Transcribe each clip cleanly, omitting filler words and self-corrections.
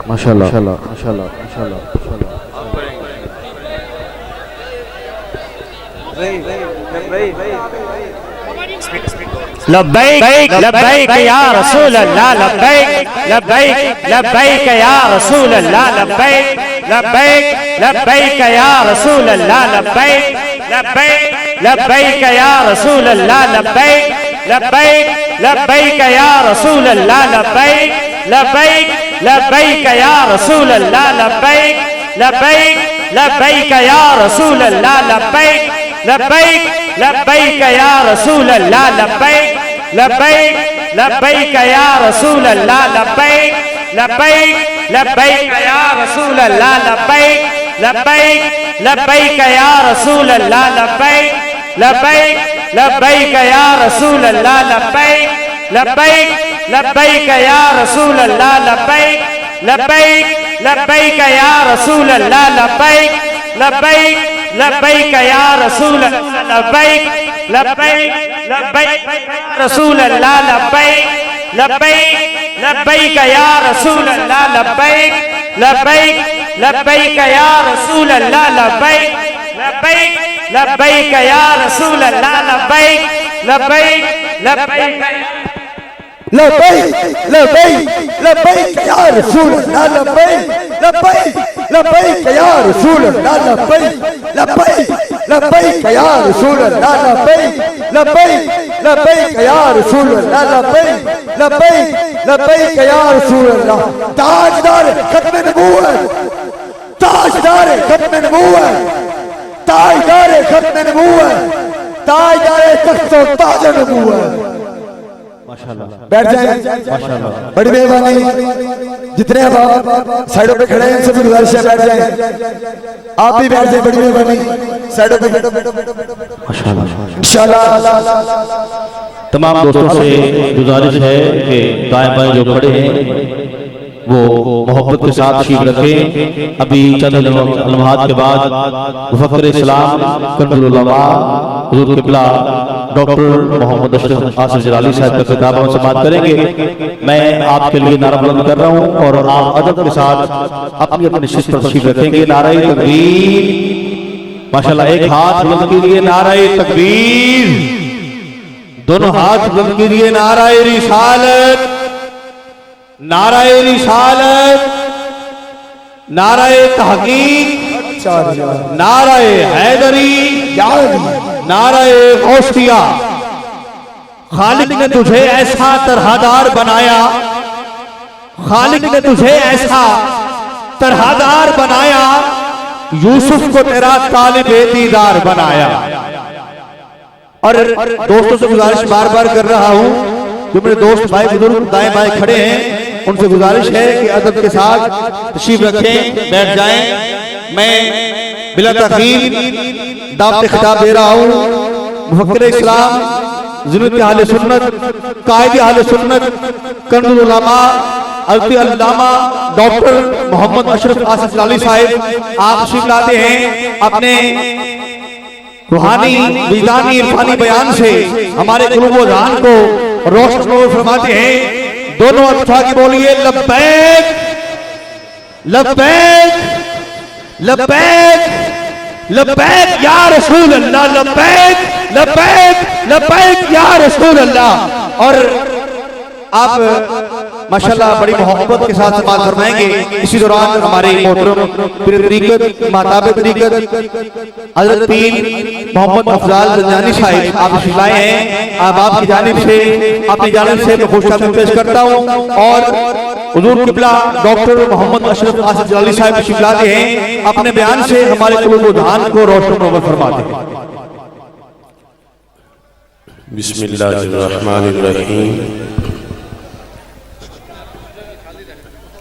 ماشاءاللہ لبیک لبیک یا رسول اللہ لبیک لبیک لبیک یا رسول اللہ لبیک لبیک لبیک یا رسول اللہ لبیک لبیک لبیک یا رسول اللہ لبیک لبیک لبیک یا رسول اللہ لبیک لبیک لبیک یا رسول اللہ لبیک لبیک لبیک یا رسول اللہ لبیک لبیک لبیک یا رسول اللہ لبیک لبیک لبیک یا رسول اللہ لبیک لبیک لبیک یا رسول اللہ لبیک لبیک لبیک یا رسول اللہ لبیک لبیک لبیک یا رسول اللہ لبیک لبیک لبیک یا رسول اللہ لبیک لبیک لبیک یا رسول اللہ لبیک لبیک لبیک یا رسول اللہ لبیک لبیک لبیک رسول اللہ لبیک لبیک لبیک یا رسول اللہ لبیک لبیک لبیک یا رسول اللہ لبیک لبیک لبیک یا رسول اللہ لبیک لبیک لبیک لبیک لبیک لبیک یا رسول اللہ لبیک لبیک لبیک یا رسول اللہ لبیک لبیک لبیک یا رسول اللہ لبیک لبیک لبیک یا رسول اللہ لبیک لبیک لبیک یا رسول اللہ تاجدار ختم نبوت تاجدار ختم نبوت تاجدار ختم نبوت تاجدار تخت و تاج نبوت بیٹھ جائیں بڑی مہربانی جتنے آپ سائیڈوں پہ کھڑے ہیں ان سے بھی گزارش ہے بیٹھ جائیں آپ بھی بیٹھ جائیں بڑی مہربانی سائیڈوں پہ انشاءاللہ تمام دوستوں سے گزارش ہے کہ دائیں بائیں جو کھڑے ہیں وہ محبت کے ساتھ تشریف رکھیں ابھی چند لمحات کے بعد مفکر اسلام کنز العلماء حضور قبلہ ڈاکٹر محمد اشرف آصف جلالی صاحب کا خطاب ہم سے بات کریں گے میں آپ کے لیے نعرہ بلند کر رہا ہوں اور آپ ادب کے ساتھ اپنی اپنی نشست پر تشریف رکھیں گے نعرہ تکبیر ماشاءاللہ ایک ہاتھ بلند کیجئے نعرہ تکبیر دونوں ہاتھ بلند کیجئے نعرہ رسالت نعرہ رسالت نعرہ تحقیق نعرہ حیدری نعرہ غوثیہ خالق نے تجھے ایسا طرحدار بنایا خالق نے تجھے ایسا طرحدار بنایا یوسف کو تیرا طالب دیدار بنایا اور دوستوں سے گزارش بار بار کر رہا ہوں جو میرے دوست بھائی بزرگ دائیں بائیں کھڑے ہیں ان سے گزارش ہے کہ ادب کے ساتھ تشریف رکھیں بیٹھ جائیں میں بلا تاخیر دعوت خطاب دے رہا ہوں مفکر اسلام زنت اہل سنت قائد اہل سنت کنز العلماء حضرت علامہ ڈاکٹر محمد اشرف آصف جلالی صاحب آپ تشریف لاتے ہیں اپنے روحانی وجدانی عرفانی بیان سے ہمارے قلوب و ذہن کو روشن فرماتے ہیں دونوں اٹھا کے بولیے لبیک لبیک لبیک لبیک یا رسول اللہ لبیک لبیک لبیک یا رسول اللہ اور آپ ماشاءاللہ بڑی محبت کے ساتھ بات فرمائیں گے اسی دوران ہمارے محترم پیر طریقت مہتاب طریقت حضرت پیر محمد افضال زنجانی صاحب آپ تشریف لائے ہیں آپ کی جانب سے اپنی جانب سے میں خوشخبری پیش کرتا ہوں اور حضور قبلہ ڈاکٹر محمد اشرف آصف جلالی صاحب تشریف لاتے ہیں اپنے بیان سے ہمارے قلوب و ذہان کو روشن و فرماتے ہیں بسم اللہ الرحمن الرحیم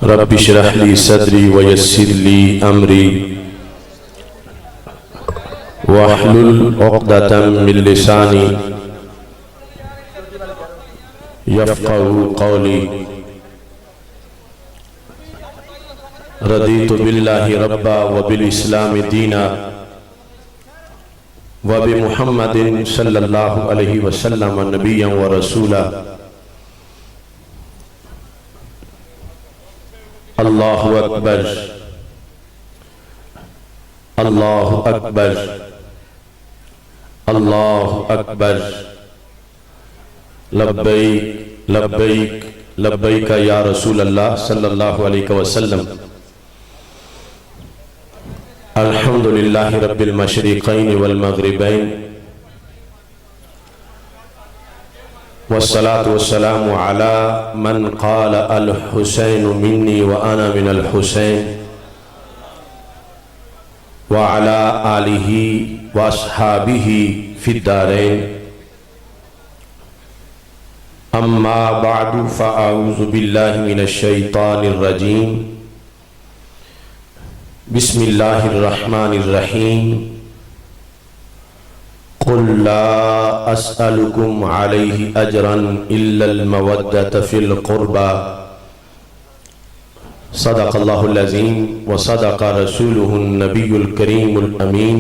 رب اشرح لی صدری ویسر لی امری واحلل عقدۃ من لسانی یفقهوا قولی رضیت باللہ ربا وبالاسلام دینا وبمحمد صلی اللہ علیہ وسلم نبیا ورسولا اللہ اکبر اللہ اکبر اللہ اکبر لبیک لبیک لبیک یا رسول اللہ صلی اللہ علیہ وسلم الحمدللہ رب المشرقین والمغربین والصلاة والسلام على من قال الحسین منی وانا من الحسین وعلى آلہ واصحابہ فی الدارین اما بعد فاعوذ باللہ من الشیطان الرجیم بسم اللہ الرحمن الرحیم قل لا اسألكم علیہ اجرا الا المودۃ فی القربى صدق اللہ العظیم وصدق رسولہ النبی الکریم الامین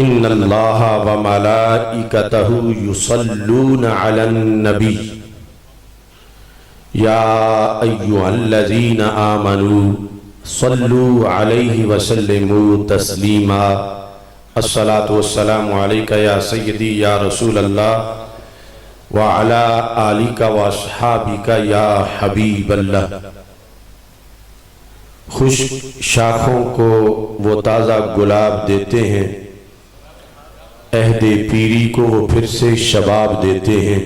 ان اللہ وملائکتہ یصلون علی النبی یا ایہا الذین آمنوا صلوا علیہ وسلموا تسلیما الصلاة والسلام علیک یا سیدی یا رسول اللہ وعلی آلک واصحابک یا حبیب اللہ خشک شاخوں کو وہ تازہ گلاب دیتے ہیں، عہد پیری کو وہ پھر سے شباب دیتے ہیں۔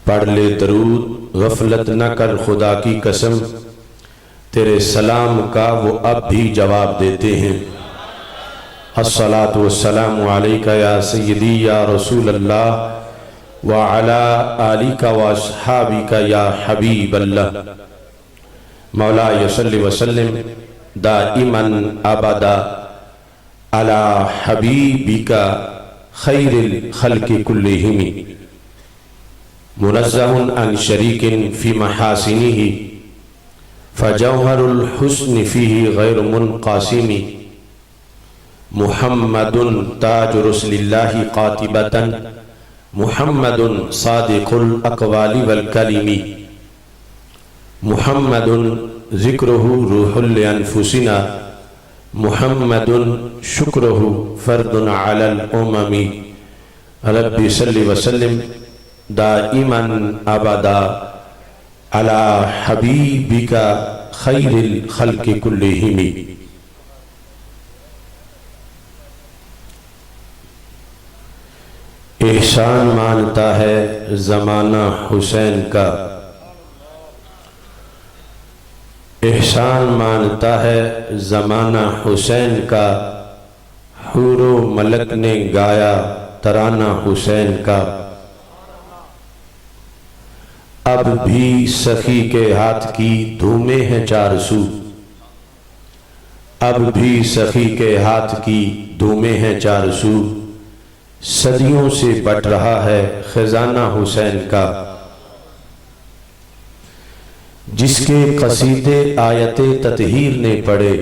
پڑھ لے درود غفلت نہ کر خدا کی قسم، تیرے سلام کا وہ اب بھی جواب دیتے ہیں۔ الصلاة والسلام علیک یا سیدی یا رسول اللہ وعلی آلک واصحابک یا حبیب اللہ مولا صلی وسلم دائما ابدا علی حبیبک خیر الخلق کلہم منزہ عن شریک فی محاسنہ فجوہر الحسن فیہ غیر منقاسم محمد تاج رسل اللہ قاطبتا محمد صادق الاقوال والکلم محمد ذکرہ روح لانفسنا محمد شکرہ فرد علی الامم رب صلی وسلم دائما ابدا علی حبیبک خیر الخلق کلہم۔ احسان مانتا ہے زمانہ حسین کا، احسان مانتا ہے زمانہ حسین کا، حور و ملک نے گایا ترانہ حسین کا۔ اب بھی سخی کے ہاتھ کی دھومیں ہیں چار سو، اب بھی سخی کے ہاتھ کی دھومیں ہیں چار سو، صدیوں سے بٹ رہا ہے خزانہ حسین کا۔ جس کے قصیدے آیت تطہیر نے پڑھے،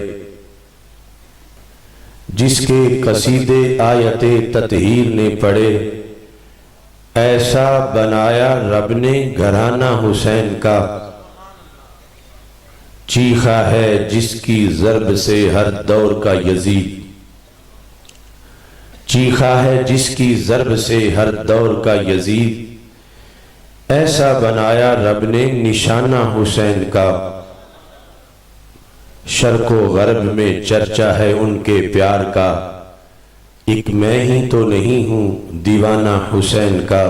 جس کے قصیدے آیت تطہیر نے پڑھے، ایسا بنایا رب نے گھرانہ حسین کا۔ چیخا ہے جس کی ضرب سے ہر دور کا یزید، چیخا ہے جس کی ضرب سے ہر دور کا یزید، ایسا بنایا رب نے نشانہ حسین کا۔ شرق و غرب میں چرچا ہے ان کے پیار کا، ایک میں ہی تو نہیں ہوں دیوانہ حسین کا۔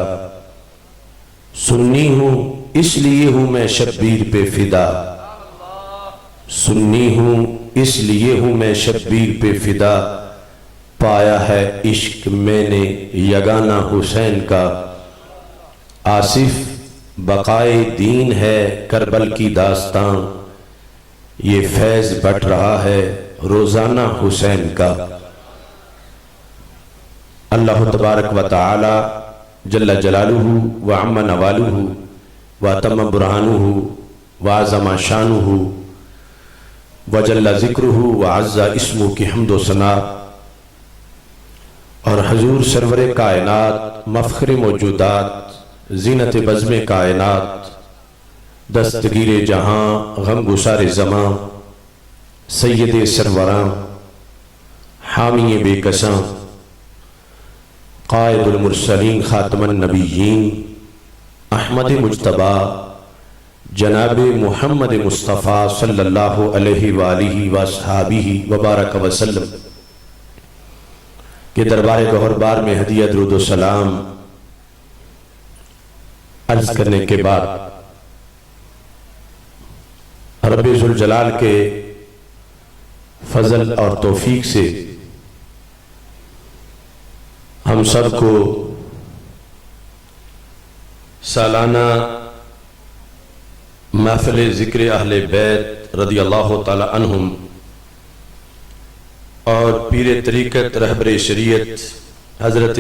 سنی ہوں اس لیے ہوں میں شبیر پہ فدا، سنی ہوں اس لیے ہوں میں شبیر پہ فدا، پایا ہے عشق میں نے یگانہ حسین کا۔ آصف بقائے دین ہے کربل کی داستان، یہ فیض بٹ رہا ہے روزانہ حسین کا۔ اللہ تبارک و تعالی جل جلالہ وعم نوالہ وتم برہانہ وعظم شانہ وجل ذکرہ وعز اسمہ کی حمد و ثنا، اور حضور سرور کائنات مفخر موجودات زینت بزم کائنات، دستگیر جہاں غم گسار زماں، سید سروراں حامی بے کساں، قائد المرسلین خاتم النبیین احمد مجتبیٰ جناب محمد مصطفیٰ صلی اللہ علیہ وآلہ وصحابہ وبارک وسلم کے دربار گوہر بار میں ہدیہ درود و سلام عرض کرنے کے بعد رب ذوالجلال کے فضل اور توفیق سے ہم سب کو سالانہ محفل ذکر اہل بیت رضی اللہ تعالی عنہم اور پیر طریقت رہبر شریعت حضرت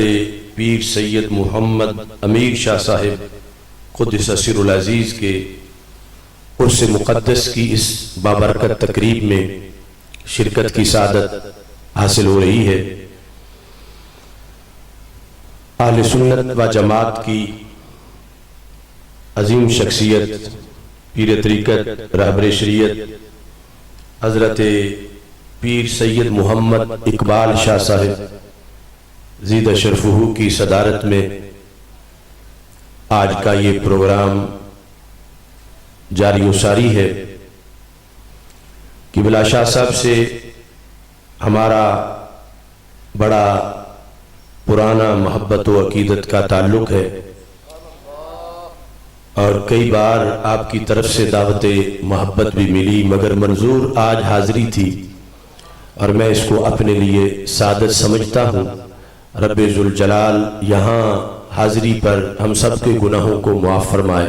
پیر سید محمد امیر شاہ صاحب قدس سر العزیز کے عرس مقدس کی اس بابرکت تقریب میں شرکت کی سعادت حاصل ہو رہی ہے۔ اہل سنت و جماعت کی عظیم شخصیت پیر طریقت رہبر شریعت حضرت پیر سید محمد اقبال شاہ صاحب زیدہ شرفہ کی صدارت میں آج کا یہ پروگرام جاری و ساری ہے۔ قبلہ شاہ صاحب سے ہمارا بڑا پرانا محبت و عقیدت کا تعلق ہے اور کئی بار آپ کی طرف سے دعوت محبت بھی ملی، مگر منظور آج حاضری تھی اور میں اس کو اپنے لیے سعادت سمجھتا ہوں۔ رب ذوالجلال یہاں حاضری پر ہم سب کے گناہوں کو معاف فرمائے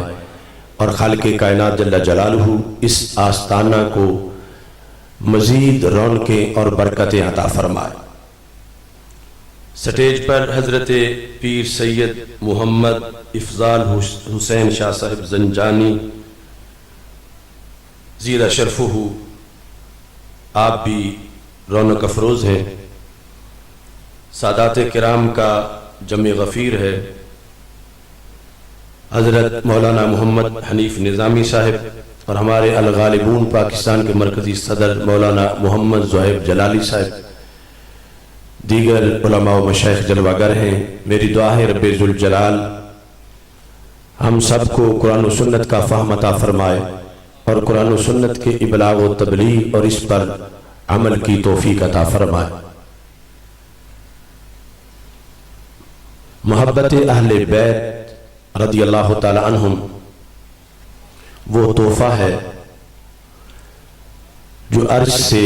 اور خالق کائنات جل جلالہ اس آستانہ کو مزید رونقیں اور برکتیں عطا فرمائے۔ سٹیج پر حضرت پیر سید محمد افضال حسین شاہ صاحب زنجانی زیدہ شرفہ، آپ بھی رونق افروز ہیں۔ سادات کرام کا جمع غفیر ہے حضرت مولانا محمد حنیف نظامی صاحب اور ہمارے الغالبون پاکستان کے مرکزی صدر مولانا محمد زہیب جلالی صاحب، دیگر علماء و مشائخ جلوہ گر ہیں۔ میری دعا ہے رب ذوالجلال ہم سب کو قرآن و سنت کا فہم عطا فرمائے اور قرآن و سنت کے ابلاغ و تبلیغ اور اس پر عمل کی توفیق عطا فرمائے۔ محبت اہل بیت رضی اللہ تعالی عنہم وہ تحفہ ہے جو عرش سے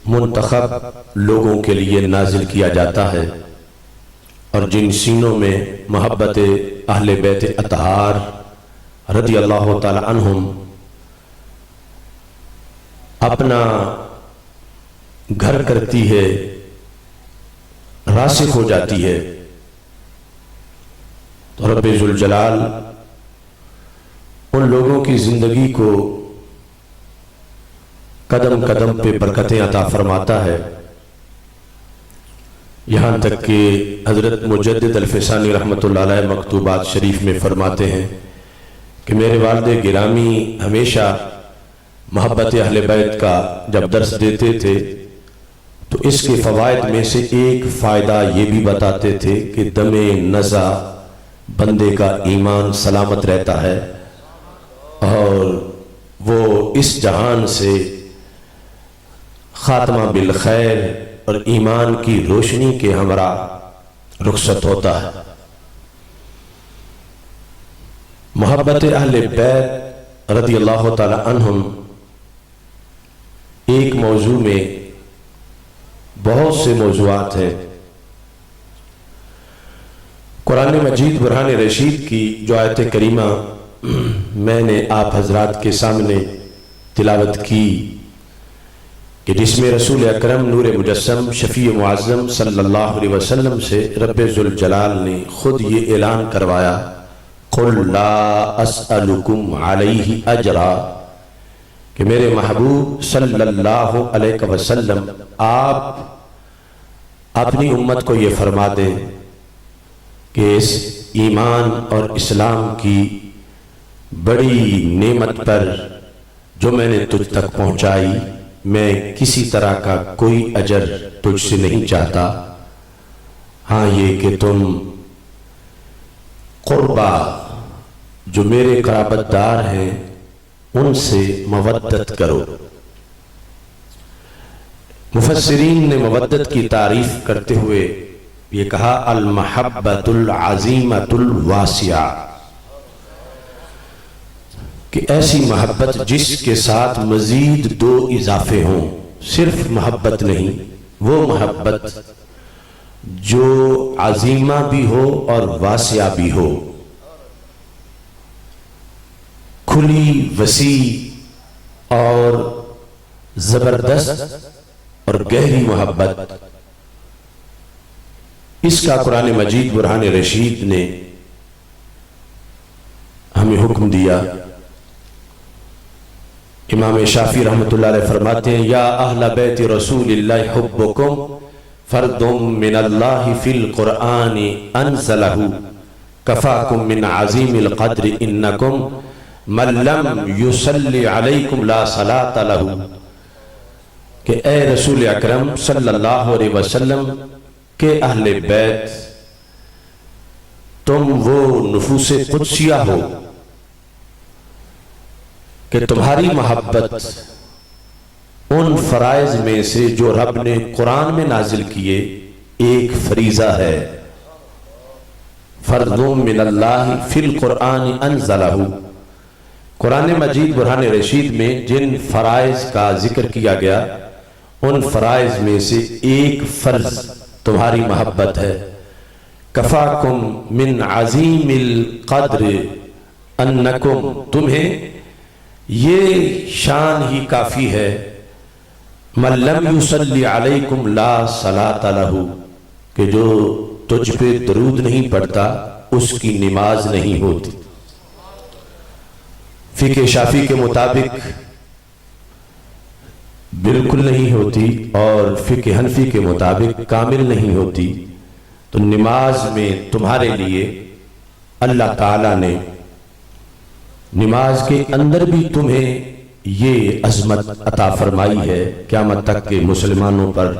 منتخب لوگوں کے لیے نازل کیا جاتا ہے اور جن سینوں میں محبت اہل بیت اطہار رضی اللہ تعالی عنہم اپنا گھر کرتی ہے، راسخ ہو جاتی ہے، تو رب ذوالجلال ان لوگوں کی زندگی کو قدم قدم پہ برکتیں عطا فرماتا ہے، یہاں تک کہ حضرت مجدد الفسانی رحمۃ اللہ علیہ مکتوبات شریف میں فرماتے ہیں کہ میرے والد گرامی ہمیشہ محبت اہل بیت کا جب درس دیتے تھے تو اس کے فوائد میں سے ایک فائدہ یہ بھی بتاتے تھے کہ دم نزع بندے کا ایمان سلامت رہتا ہے اور وہ اس جہان سے خاتمہ بالخیر اور ایمان کی روشنی کے ہمراہ رخصت ہوتا ہے۔ محبت اہل بیت رضی اللہ تعالی عنہم ایک موضوع میں بہت سے موضوعات ہیں۔ قرآن مجید برہان رشید کی جو آیت کریمہ میں نے آپ حضرات کے سامنے تلاوت کی کہ جس میں رسول اکرم نور مجسم شفیع معظم صلی اللہ علیہ وسلم سے رب ذوالجلال نے خود یہ اعلان کروایا قُلْ لَا أَسْأَلُكُمْ عَلَيْهِ أَجْرًا کہ میرے محبوب صلی اللہ علیہ وسلم آپ اپنی امت کو یہ فرما دیں کہ اس ایمان اور اسلام کی بڑی نعمت پر جو میں نے تجھ تک پہنچائی، میں کسی طرح کا کوئی اجر تجھ سے نہیں چاہتا، ہاں یہ کہ تم قربا جو میرے قرابت دار ہیں ان سے مودت کرو۔ مفسرین نے مودت کی تعریف کرتے ہوئے یہ کہا المحبت العظیمۃ الواسعہ، کہ ایسی محبت جس کے ساتھ مزید دو اضافے ہوں، صرف محبت نہیں، وہ محبت جو عظیمہ بھی ہو اور واسعہ بھی ہو، کھلی، وسیع اور زبردست اور گہری محبت۔ اس کا قرآن مجید برہان رشید نے ہمیں حکم دیا۔ امام شافعی رحمۃ اللہ علیہ فرماتے ہیں یا اہل بیت رسول اللہ حبکم فرد من اللہ فی القرآن انزلہ کفاکم من عظیم القدر انکم من لم یصلی علیکم لا صلاۃ لہ، کہ اے رسول اکرم صلی اللہ علیہ وسلم کہ اہل بیت تم وہ نفوس قدسیہ ہو کہ تمہاری محبت ان فرائض میں سے جو رب نے قرآن میں نازل کیے ایک فریضہ ہے، فرض من اللہ فی القرآن انزلہ۔ قرآن مجید برہان رشید میں جن فرائض کا ذکر کیا گیا ان فرائض میں سے ایک فرض تمہاری محبت ہے۔ کفاکم من عظیم القدر انکم، تمہیں یہ شان ہی کافی ہے، من لم یصلی علیکم لا صلاۃ لہ، کہ جو تجھ پہ درود نہیں پڑھتا اس کی نماز نہیں ہوتی۔ فقہ شافعی کے مطابق بالکل نہیں ہوتی اور فقہ حنفی کے مطابق کامل نہیں ہوتی، تو نماز میں تمہارے لیے اللہ تعالیٰ نے نماز کے اندر بھی تمہیں یہ عظمت عطا فرمائی ہے قیامت تک کے مسلمانوں پر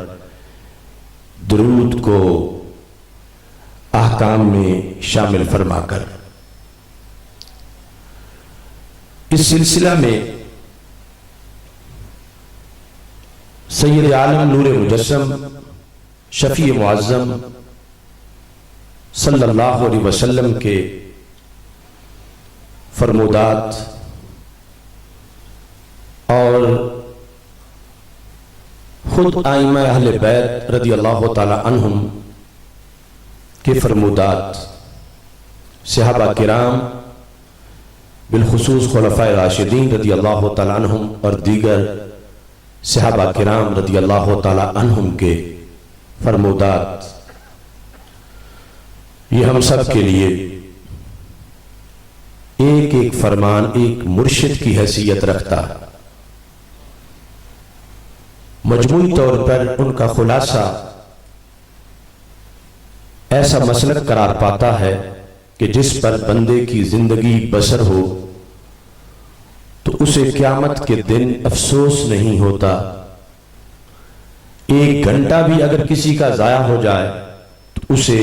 درود کو احکام میں شامل فرما کر۔ اس سلسلہ میں سید عالم نور مجسم شفیع معظم صلی اللہ علیہ وسلم کے فرمودات اور خود ائمہ اہل بیت رضی اللہ تعالی عنہم کے فرمودات، صحابہ کرام بالخصوص خلفائے راشدین رضی اللہ تعالی عنہم اور دیگر صحابہ کرام رضی اللہ تعالی عنہم کے فرمودات، یہ ہم سب کے لیے ایک ایک فرمان ایک مرشد کی حیثیت رکھتا ہے۔ مجموعی طور پر ان کا خلاصہ ایسا مسلک قرار پاتا ہے کہ جس پر بندے کی زندگی بسر ہو تو اسے قیامت کے دن افسوس نہیں ہوتا۔ ایک گھنٹہ بھی اگر کسی کا ضائع ہو جائے تو اسے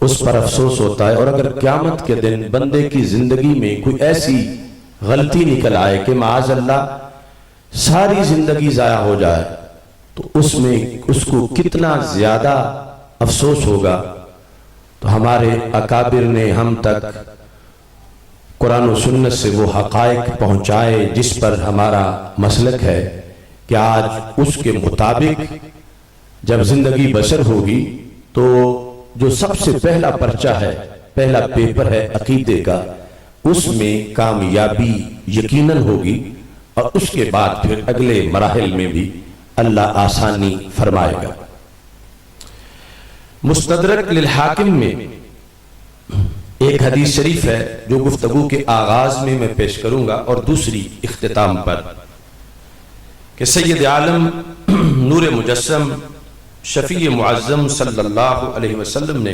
اس پر افسوس ہوتا ہے، اور اگر قیامت کے دن بندے کی زندگی میں کوئی ایسی غلطی نکل آئے کہ معاذ اللہ ساری زندگی ضائع ہو جائے تو اس میں اس کو کتنا زیادہ افسوس ہوگا۔ تو ہمارے اکابر نے ہم تک قرآن و سنت سے وہ حقائق پہنچائے جس پر ہمارا مسلک ہے کہ آج اس کے مطابق جب زندگی بسر ہوگی تو جو سب سے پہلا پرچہ ہے، پہلا پیپر ہے عقیدے کا، اس میں کامیابی یقیناً ہوگی، اور اس کے بعد پھر اگلے مراحل میں بھی اللہ آسانی فرمائے گا۔ مستدرک للحاکم میں ایک حدیث شریف ہے جو گفتگو کے آغاز میں پیش کروں گا اور دوسری اختتام پر، کہ سید عالم نور مجسم شفیع معظم صلی اللہ علیہ وسلم نے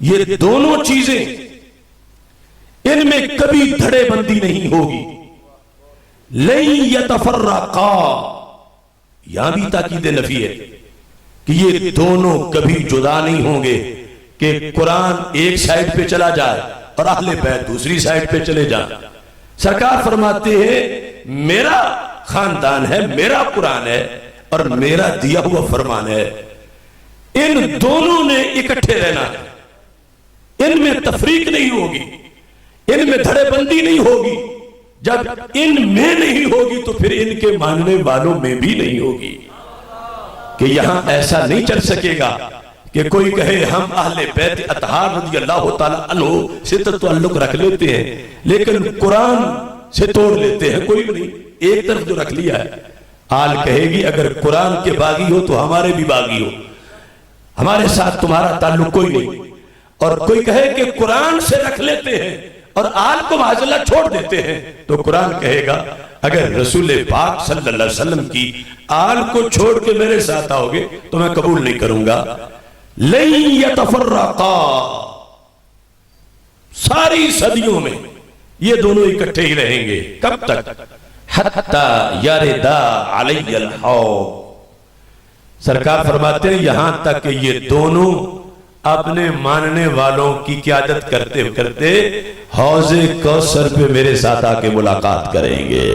یہ دونوں چیزیں ان میں کبھی دھڑے بندی نہیں ہوگی. لن یتفرقا، یہاں بھی تاکید نفی ہے کہ یہ دونوں کبھی جدا نہیں ہوں گے کہ قرآن ایک سائٹ پہ چلا جائے اور اہل بیت دوسری سائٹ پہ چلے جائیں. سرکار فرماتے ہیں میرا خاندان ہے، میرا قرآن ہے اور میرا دیا ہوا فرمان ہے. ان دونوں نے اکٹھے رہنا ہے، ان میں تفریق نہیں ہوگی، ان میں دھڑے بندی نہیں ہوگی. جب ان میں نہیں ہوگی تو پھر ان کے ماننے والوں میں بھی نہیں ہوگی. کہ یہاں ایسا نہیں چل سکے گا کہ کوئی کہے ہم اہل بیت اطہار رضی اللہ تعالیٰ عنہ سے تو تعلق رکھ لیتے ہیں لیکن قرآن سے توڑ لیتے ہیں. کوئی نہیں، ایک طرف جو رکھ لیا ہے. آل کہے گی اگر قرآن کے باغی ہو تو ہمارے بھی باغی ہو، ہمارے ساتھ تمہارا تعلق کوئی نہیں. اور کوئی کہے کہ قرآن سے رکھ لیتے ہیں اور آل کو معاذاللہ چھوڑ دیتے ہیں تو قرآن کہے گا اگر رسول پاک صلی اللہ علیہ وسلم کی آل کو چھوڑ کے میرے ساتھ آؤ گے تو میں قبول نہیں کروں گا. لن یتفرقا، ساری صدیوں میں یہ دونوں اکٹھے ہی رہیں گے. کب تک؟ حتی یردا علی الحوض. سرکار فرماتے ہیں یہاں تک کہ یہ دونوں اپنے ماننے والوں کی قیادت کرتے کرتے حوض کوثر پہ میرے ساتھ آ کے ملاقات کریں گے.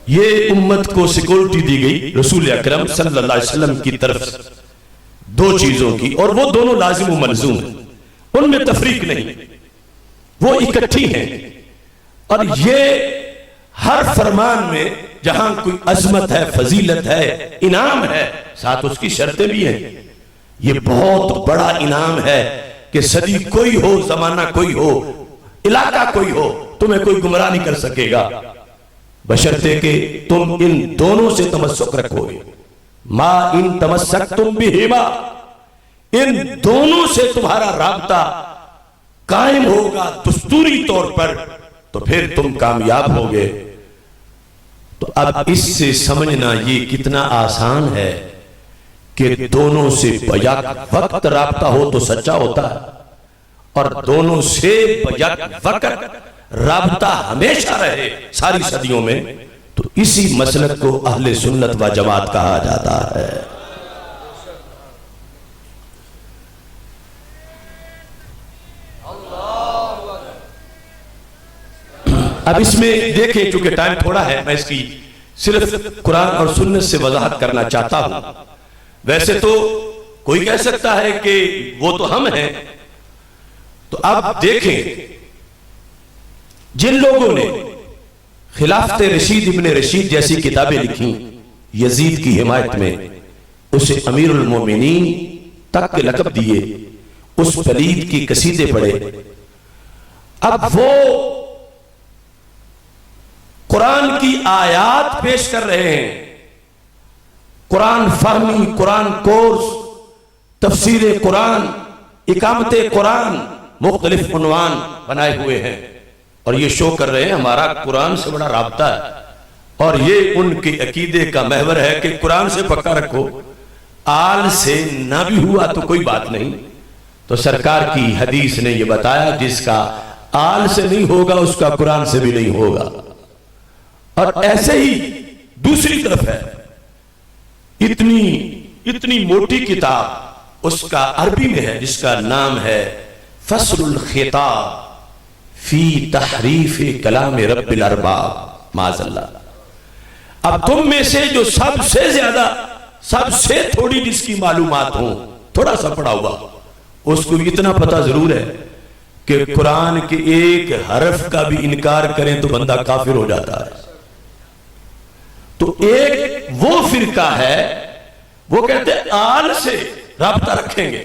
یہ امت کو سیکورٹی دی گئی رسول اکرم صلی اللہ علیہ وسلم کی طرف دو چیزوں کی، اور وہ دونوں لازم و ملزوم ہیں، ان میں تفریق نہیں، وہ اکٹھی ہیں. اور یہ ہر فرمان میں جہاں کوئی عظمت ہے، فضیلت ہے، انعام ہے، ساتھ اس کی شرطیں بھی ہیں. یہ بہت بڑا انعام ہے کہ صدی کوئی ہو، زمانہ کوئی ہو، علاقہ کوئی ہو، تمہیں کوئی گمراہ نہیں کر سکے گا بشرطے کہ تم ان دونوں سے تمسک رکھو گے. ما ان تمسکتم بہما، ان دونوں سے تمہارا رابطہ قائم ہوگا دستوری طور پر تو پھر تم کامیاب ہوگے. تو اب اس سے سمجھنا یہ کتنا آسان ہے کہ دونوں سے بیک وقت رابطہ ہو تو سچا ہوتا ہے، اور دونوں سے بیک وقت رابطہ ہمیشہ رہے ساری صدیوں میں، تو اسی مسلک کو اہل سنت و جماعت کہا جاتا ہے. اب اس میں دیکھیں چونکہ ٹائم تھوڑا ہے میں اس کی صرف قرآن اور سنت سے وضاحت کرنا چاہتا ہوں. ویسے تو کوئی کہہ سکتا ہے کہ وہ تو ہم ہیں. تو اب دیکھیں جن لوگوں نے خلافت رشید ابن رشید جیسی کتابیں لکھی یزید کی حمایت میں، اسے امیر المومنین تک کے لقب دیے، اس پلید کی قصیدے پڑھے. اب وہ قرآن کی آیات پیش کر رہے ہیں، قرآن فہمی، قرآن کورس، تفسیر قرآن، اقامت قرآن، مختلف عنوان بنائے ہوئے ہیں اور یہ شو کر رہے ہیں ہمارا قرآن سے بڑا رابطہ ہے. اور یہ ان کے عقیدے کا محور ہے کہ قرآن سے پکا رکھو، آل سے نہ بھی ہوا تو کوئی بات نہیں. تو سرکار کی حدیث نے یہ بتایا جس کا آل سے نہیں ہوگا اس کا قرآن سے بھی نہیں ہوگا. اور ایسے ہی دوسری طرف ہے اتنی موٹی کتاب اس کا عربی میں ہے جس کا نام ہے فصل الخطاب فی تحریف کلام رب الارباب معاذ اللہ. اب تم میں سے جو سب سے زیادہ، سب سے تھوڑی جس کی معلومات ہوں، تھوڑا سا پڑھا ہوا، اس کو اتنا پتہ ضرور ہے کہ قرآن کے ایک حرف کا بھی انکار کریں تو بندہ کافر ہو جاتا ہے. تو ایک وہ فرقہ ہے وہ کہتے ہیں آل سے رابطہ رکھیں گے،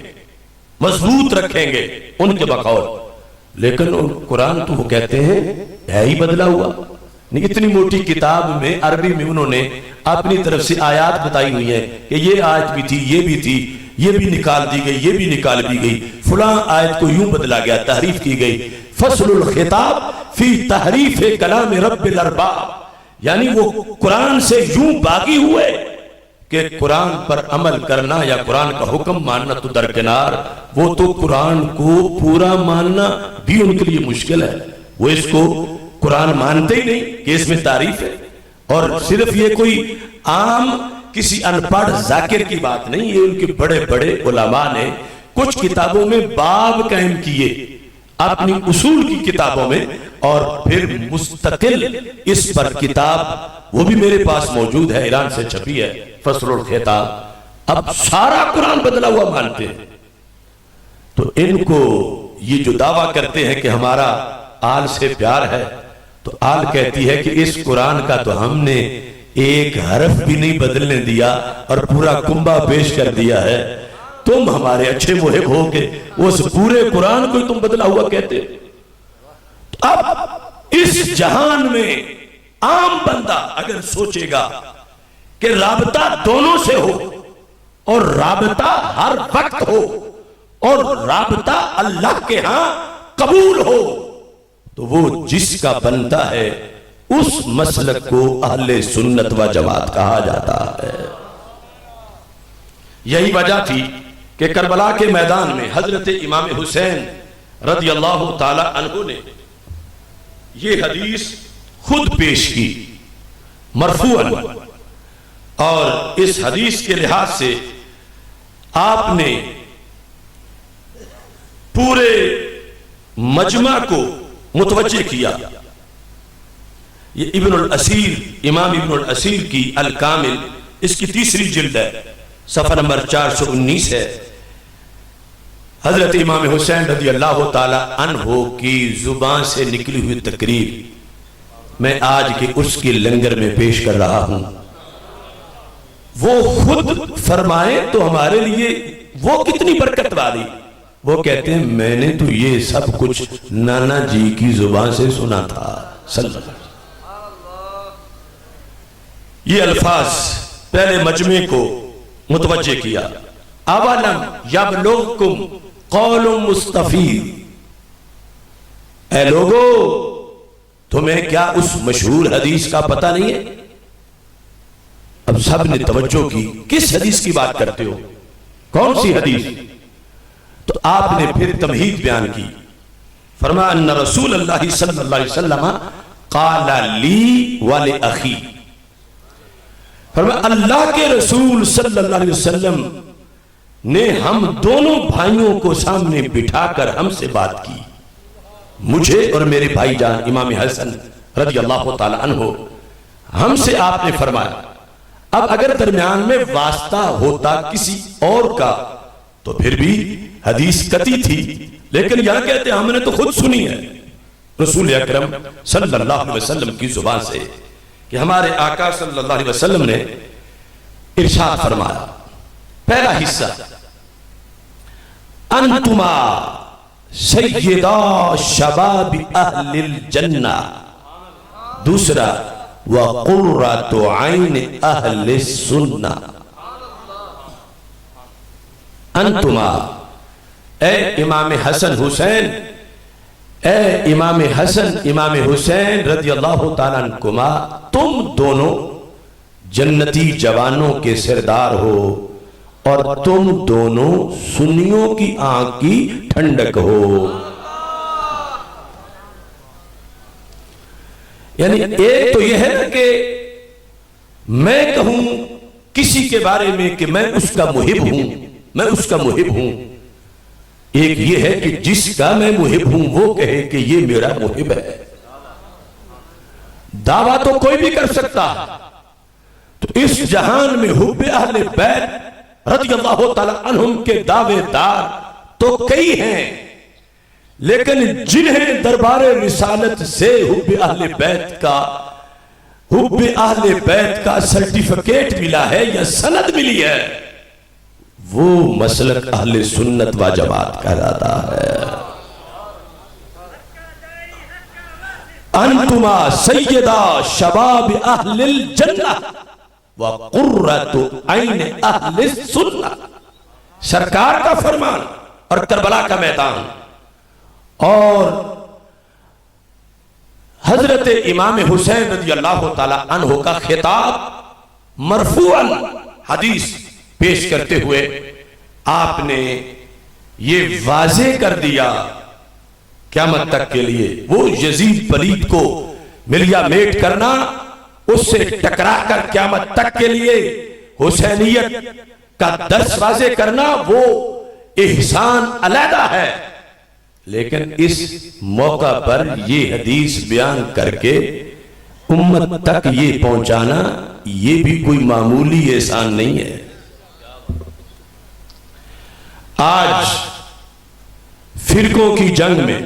مضبوط رکھیں گے ان کے بقول، لیکن قرآن تو وہ کہتے ہیں ہے ہی بدلا ہوا. اتنی موٹی کتاب میں عربی میں انہوں نے اپنی طرف سے آیات بتائی ہوئی ہیں کہ یہ آیت بھی تھی، یہ بھی تھی، یہ بھی نکال دی گئی، یہ بھی نکال دی گئی، فلاں آیت کو یوں بدلا گیا، تحریف کی گئی. فصل الخطاب فی تحریف کلام رب الارباب، یعنی وہ قرآن سے یوں باغی ہوئے کہ قرآن پر عمل کرنا یا قرآن کا حکم ماننا تو درکنار، وہ تو قرآن کو پورا ماننا بھی ان کے لیے مشکل ہے۔ وہ اس کو قرآن مانتے ہی نہیں کہ اس میں تعریف ہے، اور صرف یہ کوئی عام کسی ان پڑھ ذاکر کی بات نہیں، یہ ان کے بڑے بڑے علماء نے کچھ کتابوں میں باب قائم کیے اپنی اصول کی کتابوں میں، اور پھر مستقل اس پر کتاب وہ بھی میرے پاس موجود ہے، ایران سے چھپی ہے، فصل الخطاب۔ اب سارا قرآن بدلا ہوا مانتے ہیں۔ تو ان کو یہ جو دعویٰ کرتے ہیں کہ ہمارا آل سے پیار ہے، تو آل کہتی ہے کہ اس قرآن کا تو ہم نے ایک حرف بھی نہیں بدلنے دیا اور پورا کنبہ پیش کر دیا ہے، تم ہمارے اچھے محب ہو کے اس پورے قرآن کو تم بدلا ہوا کہتے۔ اب اس جہان میں عام بندہ اگر سوچے گا کہ رابطہ دونوں سے ہو، اور رابطہ ہر وقت ہو، اور رابطہ اللہ کے ہاں قبول ہو، تو وہ جس کا بنتا ہے اس مسلک کو اہل سنت و جماعت کہا جاتا ہے۔ یہی وجہ تھی کہ کربلا کے میدان میں حضرت امام حسین رضی اللہ تعالی عنہ نے یہ حدیث خود پیش کی مرفوعاً، اور اس حدیث کے لحاظ سے آپ نے پورے مجمع کو متوجہ کیا۔ یہ ابن الاسیر، امام ابن الاسیر کی الکامل، اس کی تیسری جلد ہے، صفحہ نمبر 419 ہے۔ حضرت امام حسین رضی اللہ تعالی عنہ کی زبان سے نکلی ہوئی تقریر میں آج کے اس کی لنگر میں پیش کر رہا ہوں۔ وہ خود فرمائے تو ہمارے لیے وہ کتنی برکت والی۔ وہ کہتے ہیں میں نے تو یہ سب کچھ نانا جی کی زبان سے سنا تھا صلی اللہ علیہ وسلم۔ یہ الفاظ پہلے مجمع کو متوجہ کیا۔ اولم یبلغکم قول مستفید، اے لوگو تمہیں کیا اس مشہور حدیث کا پتہ نہیں ہے؟ اب سب نے توجہ کی، کس حدیث کی بات کرتے ہو، کون سی حدیث؟ تو آپ نے پھر تمہید بیان کی، فرمایا ان رسول اللہ صلی اللہ علیہ وسلم قال لی ولأخی، فرمایا اللہ کے رسول صلی اللہ علیہ وسلم نے ہم دونوں بھائیوں کو سامنے بٹھا کر ہم سے بات کی، مجھے اور میرے بھائی جان امام حسن رضی اللہ تعالی عنہ، ہم سے آپ نے فرمایا۔ اب اگر درمیان میں واسطہ ہوتا کسی اور کا تو پھر بھی حدیث قطعی تھی، لیکن یہاں کہتے ہیں ہم نے تو خود سنی ہے رسول اکرم صلی اللہ علیہ وسلم کی زبان سے، کہ ہمارے آقا صلی اللہ علیہ وسلم نے ارشاد فرمایا۔ پہلا حصہ انتما سیدہ شباب اہل الجنہ، دوسرا وقرۃ عین اہل السنہ۔ انتما اے امام حسن حسین، اے امام حسن امام حسین رضی اللہ تعالیٰ عنکما، تم دونوں جنتی جوانوں کے سردار ہو، اور تم دونوں سنیوں کی آنکھ کی ٹھنڈک ہو۔ یعنی ایک تو یہ ہے نا کہ میں کہوں کسی کے بارے میں کہ میں اس کا محب ہوں، میں اس کا محب ہوں، ایک یہ ہے کہ جس کا میں محب ہوں وہ کہے کہ یہ میرا محب ہے۔ دعویٰ تو کوئی بھی کر سکتا، تو اس جہان میں حب اہل بیت رضی اللہ تعالیٰ عنہم کے دعوے دار تو کئی ہیں، لیکن جنہیں دربار رسالت سے حب اہل بیت کا سرٹیفکیٹ ملا ہے یا سند ملی ہے، وہ مسلک اہل سنت و جماعت کہلاتا ہے۔ انتما سیدہ شباب اہل الجنہ وقرۃ عین اہل السنہ، سرکار کا فرمان اور کربلا کا میدان، اور حضرت امام حسین رضی اللہ تعالی عنہ کا خطاب مرفوعاً حدیث پیش کرتے ہوئے آپ نے یہ واضح کر دیا قیامت تک کے لیے وہ یزید پلید کو ملیا میٹ کرنا، اس سے ٹکرا کر قیامت تک کے لیے حسینیت کا درس واضح کرنا وہ احسان علیحدہ ہے، لیکن اس موقع پر یہ حدیث بیان کر کے امت تک یہ پہنچانا یہ بھی کوئی معمولی احسان نہیں ہے۔ آج فرقوں کی جنگ میں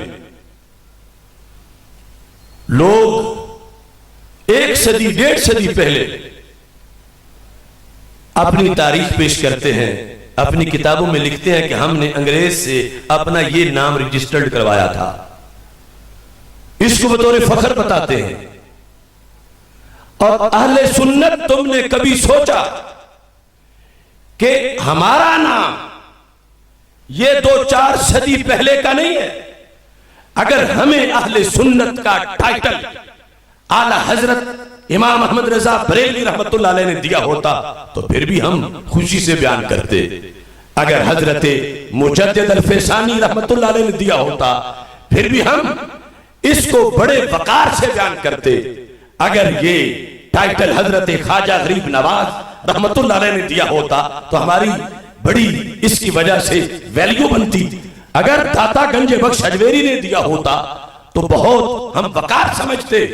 لوگ 1 صدی 1.5 صدی پہلے اپنی تاریخ پیش کرتے ہیں، اپنی کتابوں میں لکھتے ہیں کہ ہم نے انگریز سے اپنا یہ نام رجسٹرڈ کروایا تھا، اس کو بطور فخر بتاتے ہیں۔ اور اہل سنت تم نے کبھی سوچا کہ ہمارا نام یہ 2-4 صدی پہلے کا نہیں ہے؟ اگر ہمیں اہل سنت کا ٹائٹل اعلی حضرت امام احمد رضا بریلوی رحمت اللہ علیہ نے دیا ہوتا تو پھر بھی ہم خوشی سے بیان کرتے، اگر حضرت مجدد الفیسانی رحمت اللہ علیہ نے دیا ہوتا پھر بھی ہم اس کو بڑے وقار سے بیان کرتے، اگر یہ ٹائٹل حضرت خواجہ غریب نواز رحمت اللہ علیہ نے دیا ہوتا تو ہماری بڑی اس کی وجہ سے ویلیو بنتی، اگر داتا گنج بخش اجمیری نے دیا ہوتا تو بہت ہم وقار سمجھتے،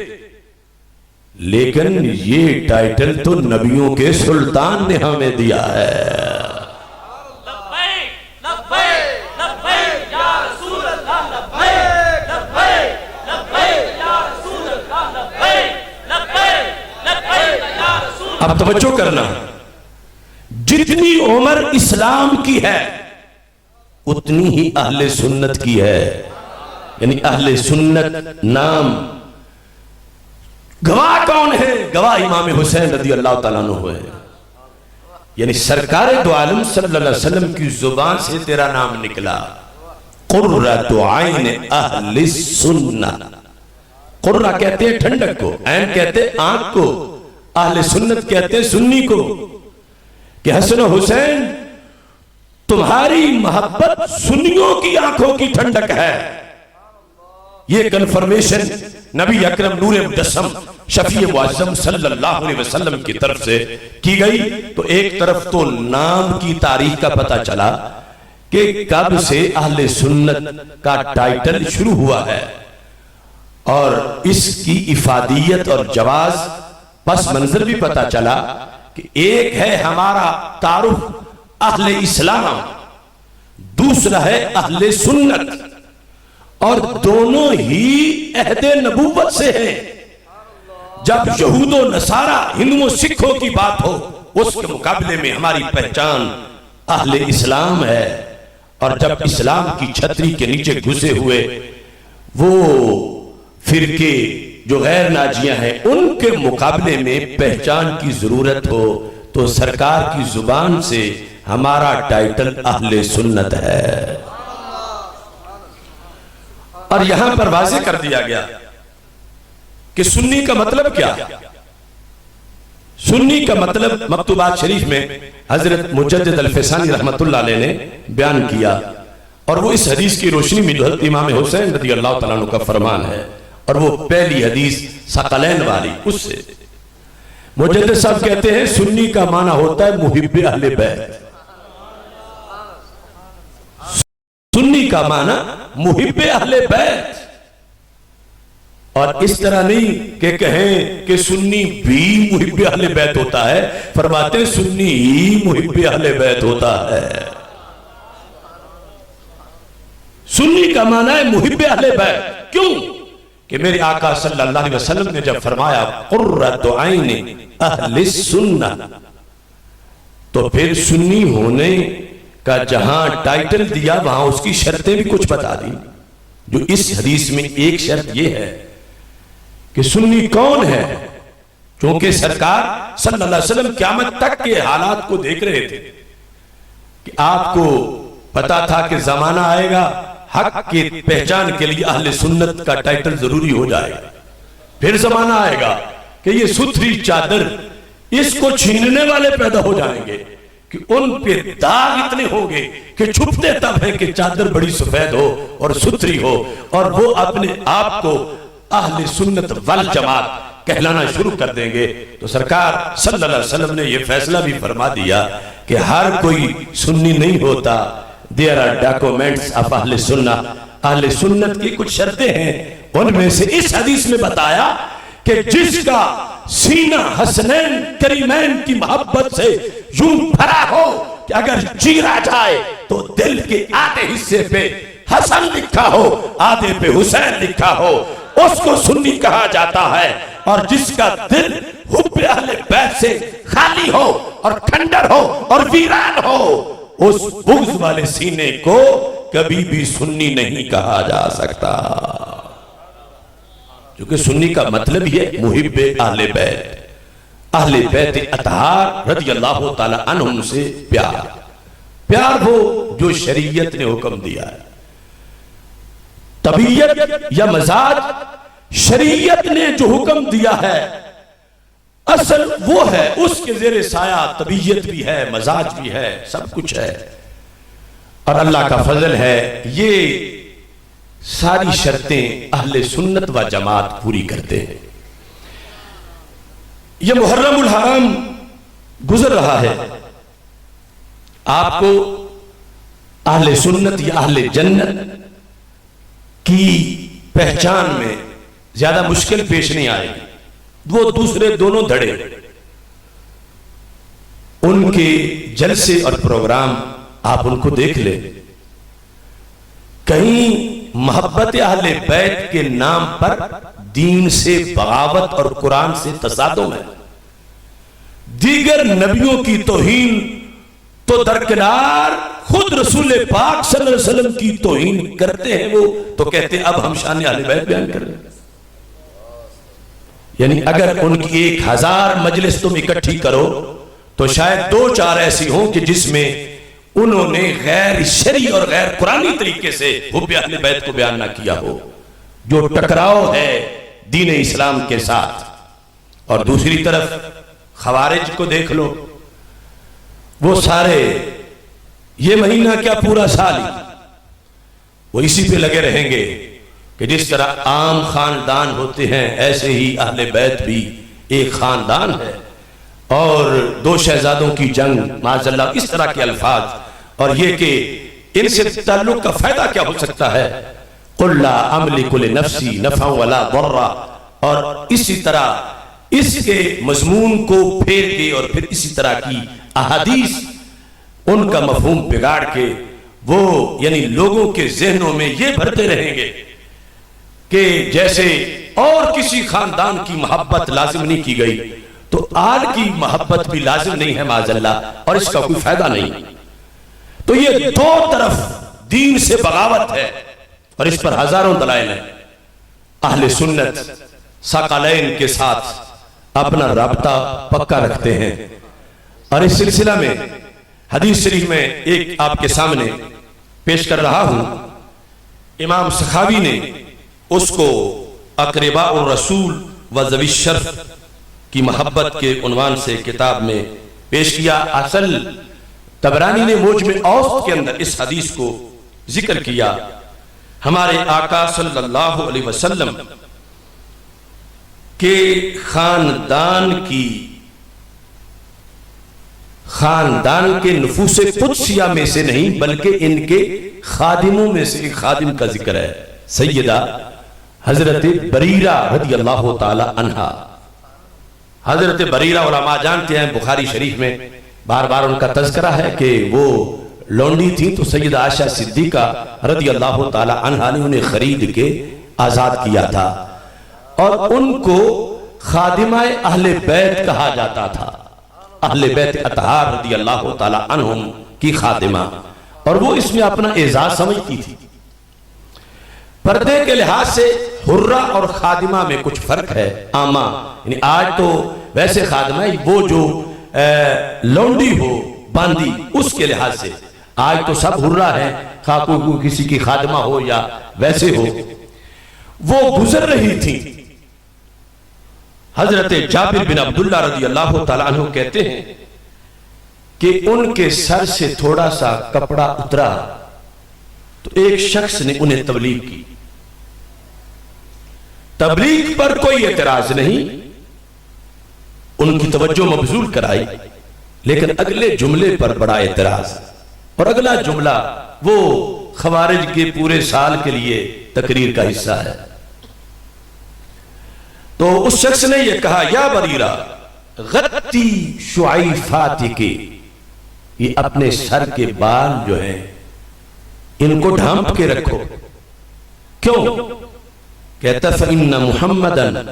لیکن یہ ٹائٹل تو نبیوں کے سلطان نے ہمیں دیا ہے۔ اب توجہ کرنا، جتنی عمر اسلام کی ہے اتنی ہی اہل سنت کی ہے، یعنی اہل سنت نام گواہ کون ہے؟ گواہ امام حسین رضی اللہ تعالیٰ عنہ ہے، یعنی سرکار دو عالم صلی اللہ علیہ وسلم کی زبان سے تیرا نام نکلا، قرۃ عین اہل سنت۔ قرہ کہتے ہیں ٹھنڈک کو، عین کہتے ہیں آنکھ کو، اہل سنت کہتے ہیں سنی کو، کہ حسن و حسین تمہاری محبت سنیوں کی آنکھوں کی ٹھنڈک ہے۔ یہ کنفرمیشن نبی اکرم نور مجسم شفیع معظم صلی اللہ علیہ وسلم کی طرف سے کی گئی، تو ایک طرف تو نام کی تاریخ کا پتہ چلا کہ کب سے اہل سنت کا ٹائٹل شروع ہوا ہے، اور اس کی افادیت اور جواز پس منظر بھی پتہ چلا کہ ایک ہے ہمارا تعارف اہل اسلام، دوسرا ہے اہل سنت، اور دونوں ہی عہد نبوت سے ہیں۔ جب یہود و نصارہ ہندو و سکھوں کی بات ہو اس کے مقابلے میں ہماری پہچان اہل اسلام ہے، اور جب اسلام کی چھتری کے نیچے گھسے ہوئے وہ فرقے جو غیر ناجیاں ہیں ان کے مقابلے میں پہچان کی ضرورت ہو تو سرکار کی زبان سے ہمارا ٹائٹل اہل سنت ہے۔ اور یہاں پر واضح کر دیا گیا کہ سنی کا مطلب کیا؟ سنی کا مطلب مکتوبات شریف میں حضرت مجدد الفیسانی رحمت اللہ علیہ نے بیان کیا، اور وہ اس حدیث کی روشنی میں جو حضرت امام حسین رضی اللہ تعالیٰ عنہ کا فرمان ہے، اور وہ پہلی حدیث ثقلین والی، اس سے مجدد صاحب کہتے ہیں سنی کا معنی ہوتا ہے محب اہل بیت۔ سنی کا معنی محب اہل بیت، اور اس طرح نہیں کہ کہیں کہ سنی بھی محب اہل بیت ہوتا ہے، فرماتے ہیں سنی ہی محب اہل بیت ہوتا ہے۔ سنی کا معنی ہے محب اہل بیت، کیوں؟ کہ میرے آقا صلی اللہ علیہ وسلم نے جب فرمایا قرۃ عین اہل سنت، تو پھر سنی ہونے کا جہاں ٹائٹل دیا وہاں اس کی شرطیں بھی کچھ بتا دی، جو اس حدیث میں ایک شرط یہ ہے کہ سنی کون ہے، چونکہ سرکار صلی اللہ علیہ وسلم قیامت تک کے حالات کو دیکھ رہے تھے کہ آپ کو پتا تھا کہ زمانہ آئے گا حق کی پہچان کے لیے اہل سنت کا ٹائٹل ضروری ہو جائے گا، پھر زمانہ آئے گا کہ یہ ستھری چادر اس کو چھیننے والے پیدا ہو جائیں گے کہ ان پہ داغ اتنے ہوں گے کہ چھپتے تب ہے کہ چادر بڑی سفید ہو اور ستھری ہو، اور وہ اپنے آپ کو اہل سنت والجماعت کہلانا شروع کر دیں گے۔ تو سرکار صلی اللہ علیہ وسلم نے یہ فیصلہ بھی فرما دیا کہ ہر کوئی سنی نہیں ہوتا۔ There are documents of اہل سنت۔ اہل سنت کی کچھ شرطیں ہیں، ان میں سے اس حدیث میں بتایا کہ جس کا سینہ حسنین کریمین کی محبت سے یوں بھرا ہو کہ اگر چیرا جائے تو دل کے آدھے حصے پہ حسن لکھا ہو، آدھے پہ حسین لکھا ہو، اس کو سنی کہا جاتا ہے۔ اور جس کا دل حب اہل بیت سے خالی ہو اور کھنڈر ہو اور ویران ہو، اس بغض والے سینے کو کبھی بھی سنی نہیں کہا جا سکتا، کیونکہ سنی کا مطلب ہی ہے محب اہل بیت، اہل بیت اطہار رضی اللہ تعالی عنہم سے پیار ہو جو شریعت نے حکم دیا ہے۔ طبیعت یا مزاج شریعت نے جو حکم دیا ہے اصل وہ ہے، اس کے زیر سایہ طبیعت بھی ہے، مزاج بھی ہے، سب کچھ ہے۔ اور اللہ کا فضل ہے یہ ساری شرطیں اہل سنت و جماعت پوری کرتے ہیں۔ یہ محرم الحرام گزر رہا ہے، آپ کو اہل سنت یا اہل جنت کی پہچان میں زیادہ مشکل پیش نہیں آئے گی۔ وہ دوسرے دونوں دھڑے ان کے جلسے اور پروگرام آپ ان کو دیکھ لیں، کہیں محبت اہل بیت کے نام پر دین سے بغاوت اور قرآن سے تصادم ہے۔ دیگر نبیوں کی توہین تو درکنار، خود رسول پاک صلی اللہ علیہ وسلم کی توہین کرتے ہیں، وہ تو کہتے ہیں اب ہم شان اہل بیت بیان کر رہے ہیں۔ یعنی اگر ان کی 1000 مجلس تم اکٹھی کرو تو شاید 2-4 ایسی ہوں کہ جس میں انہوں نے غیر شرعی اور غیر قرآنی طریقے سے حب اہل بیت کو بیان نہ کیا ہو، جو ٹکراؤ ہے دین اسلام کے ساتھ۔ اور دوسری طرف خوارج کو دیکھ لو، وہ سارے یہ مہینہ کیا پورا سال ہی وہ اسی پہ لگے رہیں گے کہ جس طرح عام خاندان ہوتے ہیں ایسے ہی اہل بیت بھی ایک خاندان ہے، اور 2 شہزادوں کی جنگ معاذ اللہ، اس طرح کے الفاظ، اور یہ کہ ان سے تعلق کا فائدہ کیا ہو سکتا ہے، قُلْ لَا أَمْلِكُ لِنَفْسِي نَفْعًا وَلَا ضَرًّا، اور اسی طرح اس کے مضمون کو پھیر کے اور پھر اسی طرح کی احادیث ان کا مفہوم بگاڑ کے وہ یعنی لوگوں کے ذہنوں میں یہ بھرتے رہیں گے کہ جیسے اور کسی خاندان کی محبت لازم نہیں کی گئی تو آل کی محبت بھی لازم نہیں ہے معاذ اللہ، اور اس کا کوئی فائدہ نہیں۔ تو یہ 2 طرف دین سے بغاوت ہے، اور اس پر ہزاروں دلائل ہیں۔ اہل سنت ثقلین کے ساتھ اپنا رابطہ پکا رکھتے ہیں، اور اس سلسلہ میں حدیث شریف میں ایک آپ کے سامنے پیش کر رہا ہوں۔ امام سخاوی نے اس کو اقرباء الرسول و ذوی الشرف کی محبت کے عنوان سے کتاب میں پیش کیا۔ اصل طبرانی نے موجم اوسط کے اندر اس حدیث کو ذکر کیا۔ ہمارے آقا صلی اللہ علیہ وسلم کے خاندان کے نفوس قدسیہ میں سے نہیں بلکہ ان کے خادموں میں سے ایک خادم کا ذکر ہے، سیدہ حضرت بریرہ رضی اللہ تعالی عنہا۔ حضرت بریرہ علماء جانتے ہیں بخاری شریف میں بار بار ان کا تذکرہ ہے کہ وہ لونڈی تھی، تو سیدہ عائشہ صدیقہ رضی اللہ تعالی عنہا نے انہیں خرید کے آزاد کیا تھا، اور ان کو خادمہ اہل بیت کہا جاتا تھا، اہل بیت اطہار رضی اللہ تعالی عنہم کی خادمہ، اور وہ اس میں اپنا اعزاز سمجھتی تھی۔ پردے کے لحاظ سے حرہ اور خادمہ میں کچھ فرق ہے عامہ، یعنی آج تو ویسے خادمہ وہ جو لونڈی ہو باندی اس کے لحاظ سے، آج تو سب حرہ ہیں، خواہ کوئی کسی کی خادمہ ہو یا ویسے ہو۔ وہ گزر رہی تھی حضرت جابر بن عبداللہ رضی اللہ تعالیٰ عنہ کہتے ہیں کہ ان کے سر سے تھوڑا سا کپڑا اترا تو ایک شخص نے انہیں تبلیغ کی. تبلیغ پر کوئی اعتراض نہیں، ان کی توجہ مبذول کرائی، لیکن اگلے جملے پر بڑا اعتراض. اور اگلا جملہ وہ خوارج کے پورے سال کے لیے تقریر کا حصہ ہے. تو اس شخص نے یہ کہا یا بریرہ غتی شعیفاتک، یہ اپنے سر کے بال جو ہیں ان کو ڈھانپ کے رکھو. کیوں؟ کہتا فإن محمدًا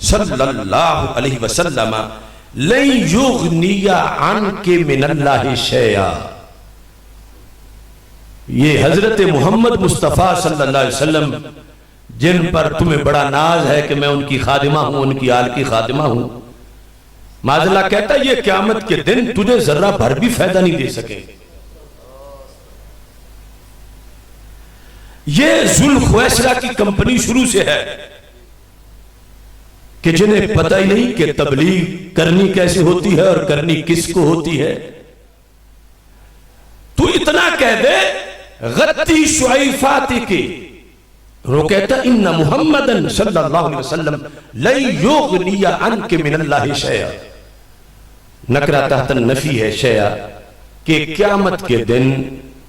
صلی اللہ علیہ وسلم لن یغنی عنک من اللہ شیئا. یہ حضرت محمد مصطفیٰ صلی اللہ علیہ وسلم جن پر تمہیں بڑا ناز ہے کہ میں ان کی خادمہ ہوں، ان کی آل کی خادمہ ہوں، معاذ اللہ کہتا ہے یہ قیامت کے دن تجھے ذرہ بھر بھی فائدہ نہیں دے سکے. یہ ذوالخویسرہ کی کمپنی شروع سے ہے کہ جنہیں پتہ ہی نہیں کہ تبلیغ کرنی کیسے ہوتی ہے اور کرنی کس کو ہوتی ہے. تو اتنا کہہ دے غتی شعیفاتک، وہ کہتا ان محمدً صلی اللہ علیہ وسلم لن یغنی عنک من اللہ شیئا. نکرہ تحت النفی ہے شیئا کہ قیامت کے دن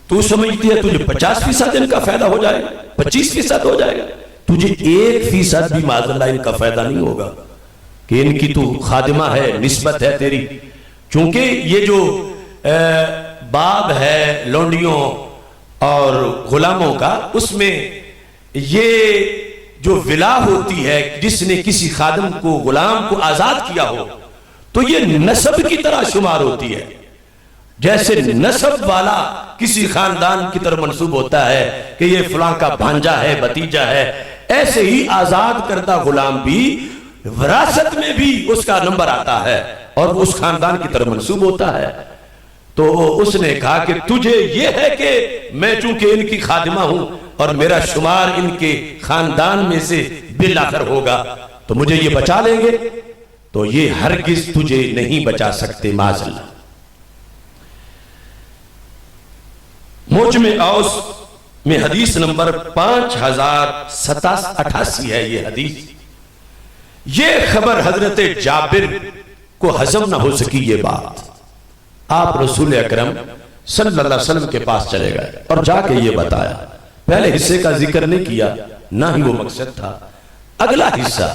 تو سمجھتی ہے تجھے 50% ان کا فائدہ ہو جائے گا، 25% ہو جائے گا، تجھے 1% بھی معاذ اللہ ان کا فائدہ نہیں ہوگا کہ ان کی تو خادمہ ہے، نسبت ہے تیری. چونکہ یہ جو باب ہے لونڈیوں اور غلاموں کا، اس میں یہ جو ولا ہوتی ہے جس نے کسی خادم کو غلام کو آزاد کیا ہو تو یہ نسب کی طرح شمار ہوتی ہے. جیسے نسب والا کسی خاندان کی طرف منسوب ہوتا ہے کہ یہ فلاں کا بھانجا ہے، بھتیجا ہے، ایسے ہی آزاد کردہ غلام بھی وراثت میں بھی اس کا نمبر آتا ہے اور اس خاندان کی طرف منسوب ہوتا ہے. تو اس نے کہا کہ تجھے یہ ہے کہ میں چونکہ ان کی خادمہ ہوں اور میرا شمار ان کے خاندان میں سے بالآخر ہوگا تو مجھے یہ بچا لیں گے، تو یہ ہرگز تجھے نہیں بچا سکتے معاذ اللہ. موجم اوس میں حدیث نمبر 5088 ہے یہ حدیث. یہ خبر حضرت جابر کو ہضم نہ ہو سکی یہ بات. آپ رسول اکرم صلی اللہ علیہ وسلم کے پاس چلے گئے اور جا کے یہ بتایا. پہلے حصے کا ذکر نہیں کیا، نہ ہی وہ مقصد تھا. اگلا حصہ